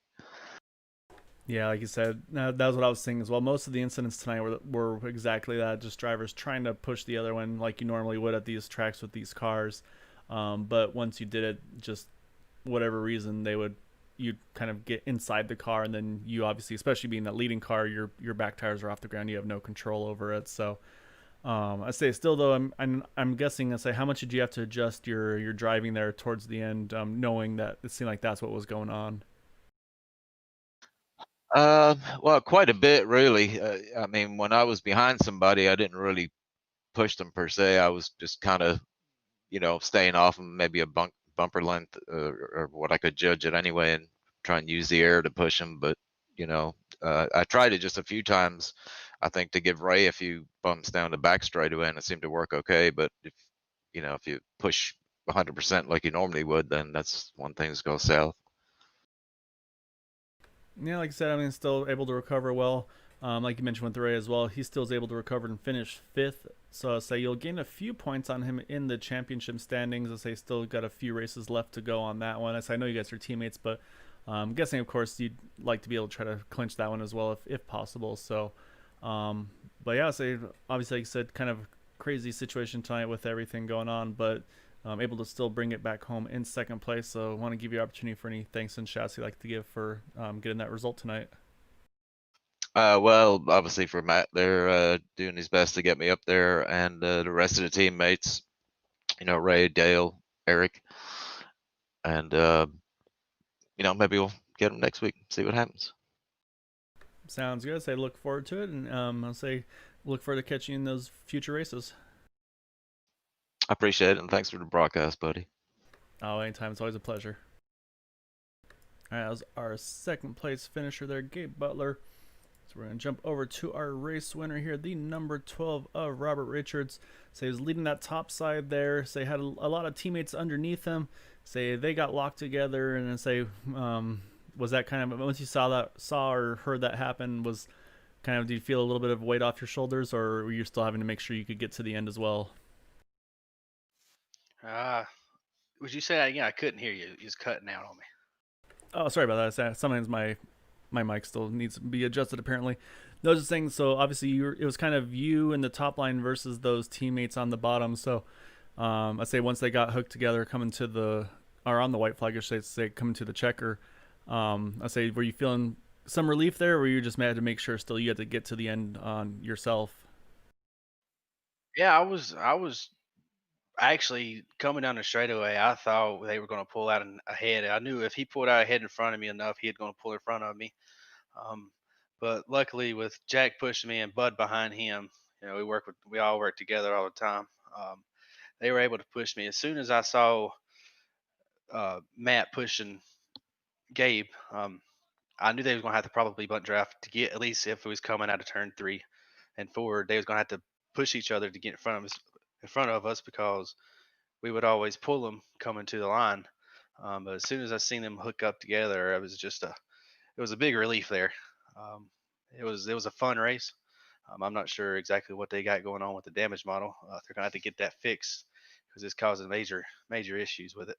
Yeah, like you said, that was what I was saying as well. Most of the incidents tonight were exactly that, just drivers trying to push the other one like you normally would at these tracks with these cars. But once you did it, just whatever reason, you'd kind of get inside the car, and then you obviously, especially being that leading car, your back tires are off the ground. You have no control over it. So I say still though, I'm guessing. I say, how much did you have to adjust your driving there towards the end, knowing that it seemed like that's what was going on? Well, quite a bit, really. I mean, when I was behind somebody, I didn't really push them per se. I was just kind of, staying off them, maybe a bumper length or what I could judge it anyway, and try and use the air to push them. But I tried it just a few times, I think, to give Ray a few bumps down the back straightaway, and it seemed to work okay. But if you push 100% like you normally would, then that's one thing that's go south. Yeah, like I said, I mean, still able to recover well. Like you mentioned with Ray as well, he still is able to recover and finish fifth. So I'll say you'll gain a few points on him in the championship standings. I'll say still got a few races left to go on that one. I know you guys are teammates, but I'm guessing, of course, you'd like to be able to try to clinch that one as well if possible. So, but yeah, I'll say obviously, like I said, kind of crazy situation tonight with everything going on, but able to still bring it back home in second place. So I want to give you opportunity for any thanks and shouts you'd like to give for getting that result tonight. Well, obviously for Matt, they're doing his best to get me up there, and the rest of the teammates, Ray, Dale, Eric, and maybe we'll get them next week. See what happens. Sounds good. So I look forward to it, and I'll say look forward to catching you in those future races. I appreciate it, and thanks for the broadcast, buddy. Oh, anytime. It's always a pleasure. All right, that was our second place finisher there, Gabe Butler. So we're going to jump over to our race winner here, the number 12 of Robert Richards. So he was leading that top side there. So he had a lot of teammates underneath him. Say they got locked together, and then say was that kind of, once you saw or heard that happen, was kind of, did you feel a little bit of weight off your shoulders, or were you still having to make sure you could get to the end as well? Would you say that again? I couldn't hear you. He's cutting out on me. Oh, sorry about that. Sometimes my mic still needs to be adjusted, apparently. Those things. So obviously it was kind of you in the top line versus those teammates on the bottom. So I'd say once they got hooked together, coming to on the white flag, I should say, coming to the checker, I'd say, were you feeling some relief there, or were you just mad to make sure still you had to get to the end on yourself? Yeah, I was Actually, coming down the straightaway, I thought they were going to pull out ahead. I knew if he pulled out ahead in front of me enough, he had going to pull in front of me. Um, but luckily, with Jack pushing me and Bud behind him, we all work together all the time. Um, they were able to push me. As soon as I saw Matt pushing Gabe, I knew they was going to have to probably bunt draft to get, at least if it was coming out of turn 3 and 4, they was going to have to push each other to get in front of us because we would always pull them coming to the line. But as soon as I seen them hook up together, it was a big relief there. Um, it was a fun race. I'm not sure exactly what they got going on with the damage model. They're gonna have to get that fixed because it's causing major issues with it.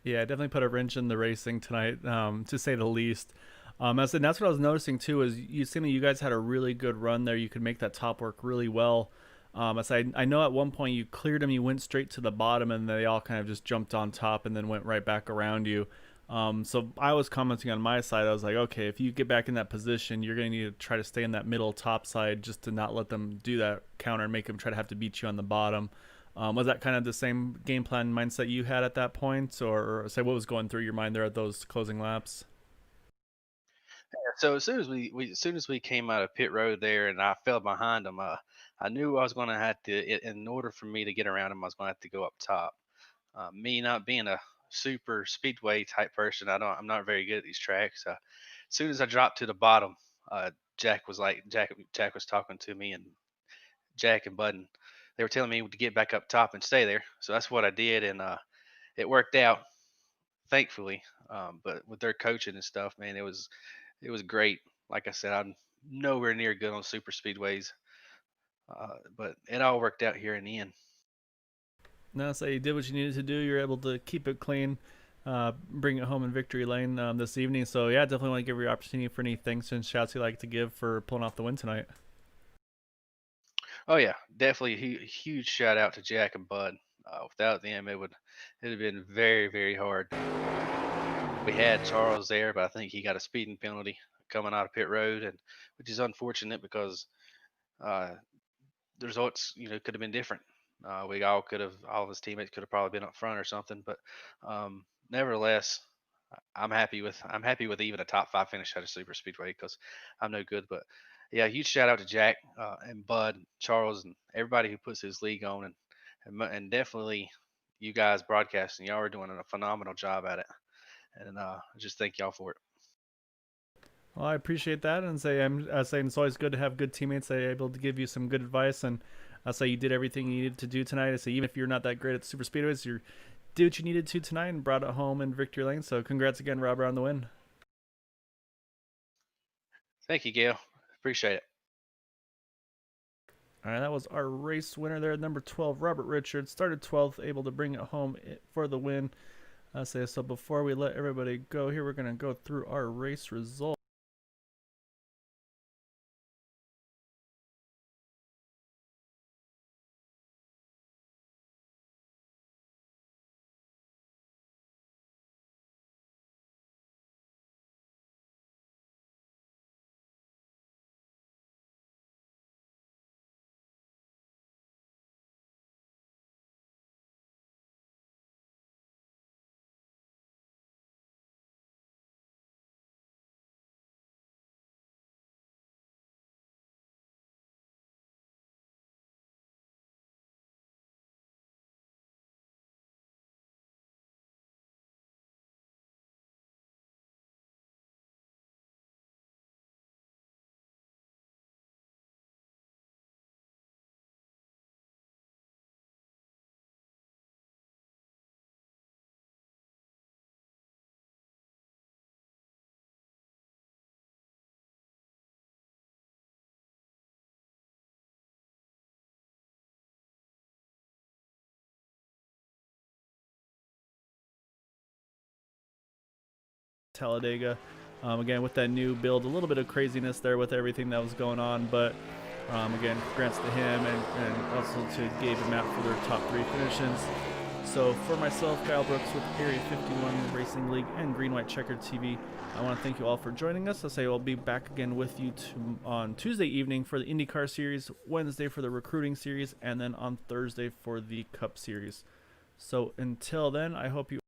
Yeah, definitely put a wrench in the racing tonight, to say the least. I said that's what I was noticing too. Is you seem like you guys had a really good run there. You could make that top work really well. I said I know at one point you cleared them, you went straight to the bottom, and they all kind of just jumped on top and then went right back around you. So I was commenting on my side. I was like, okay, if you get back in that position, you're going to need to try to stay in that middle top side just to not let them do that counter and make them try to have to beat you on the bottom. Was that kind of the same game plan mindset you had at that point, or say what was going through your mind there at those closing laps? So as soon as we came out of pit road there, and I fell behind them, I knew I was going to have to, in order for me to get around them, I was going to have to go up top. Me not being a super speedway type person, I'm not very good at these tracks. As soon as I dropped to the bottom, Jack was talking to me, and Jack and Budden, they were telling me to get back up top and stay there. So that's what I did, and it worked out, thankfully. But with their coaching and stuff, man, it was great. Like I said, I'm nowhere near good on super speedways, but it all worked out here in the end. No, so you did what you needed to do. You're able to keep it clean, bring it home in victory lane this evening. So yeah, definitely want to give you opportunity for any thanks and shouts you like to give for pulling off the win tonight. Oh yeah, definitely a huge shout out to Jack and Bud. Without them, it have been very hard. We had Charles there, but I think he got a speeding penalty coming out of pit road, and which is unfortunate because uh, the results could have been different. All of his teammates could have probably been up front or something, but nevertheless, I'm happy with even a top 5 finish out of super speedway because I'm no good. But yeah, huge shout out to Jack and Bud, Charles, and everybody who puts his league on, and definitely you guys broadcasting. Y'all are doing a phenomenal job at it, and I just thank y'all for it. Well, I appreciate that, and I'm saying it's always good to have good teammates that are able to give you some good advice. And I say you did everything you needed to do tonight. I say even if you're not that great at super speedways, you did what you needed to tonight and brought it home in victory lane. So congrats again, Robert, on the win. Thank you, Gail. Appreciate it. All right, that was our race winner there, number 12, Robert Richards. Started 12th, able to bring it home for the win. I say so. Before we let everybody go here, we're going to go through our race results. Talladega. Again, with that new build, a little bit of craziness there with everything that was going on, but again, congrats to him and also to Gabe and Matt for their top 3 finishes. So for myself, Kyle Brooks with Area 51 Racing League and Green White Checkered TV, I want to thank you all for joining us. I say I'll be back again with you on Tuesday evening for the IndyCar Series, Wednesday for the Recruiting Series, and then on Thursday for the Cup Series. So until then, I hope you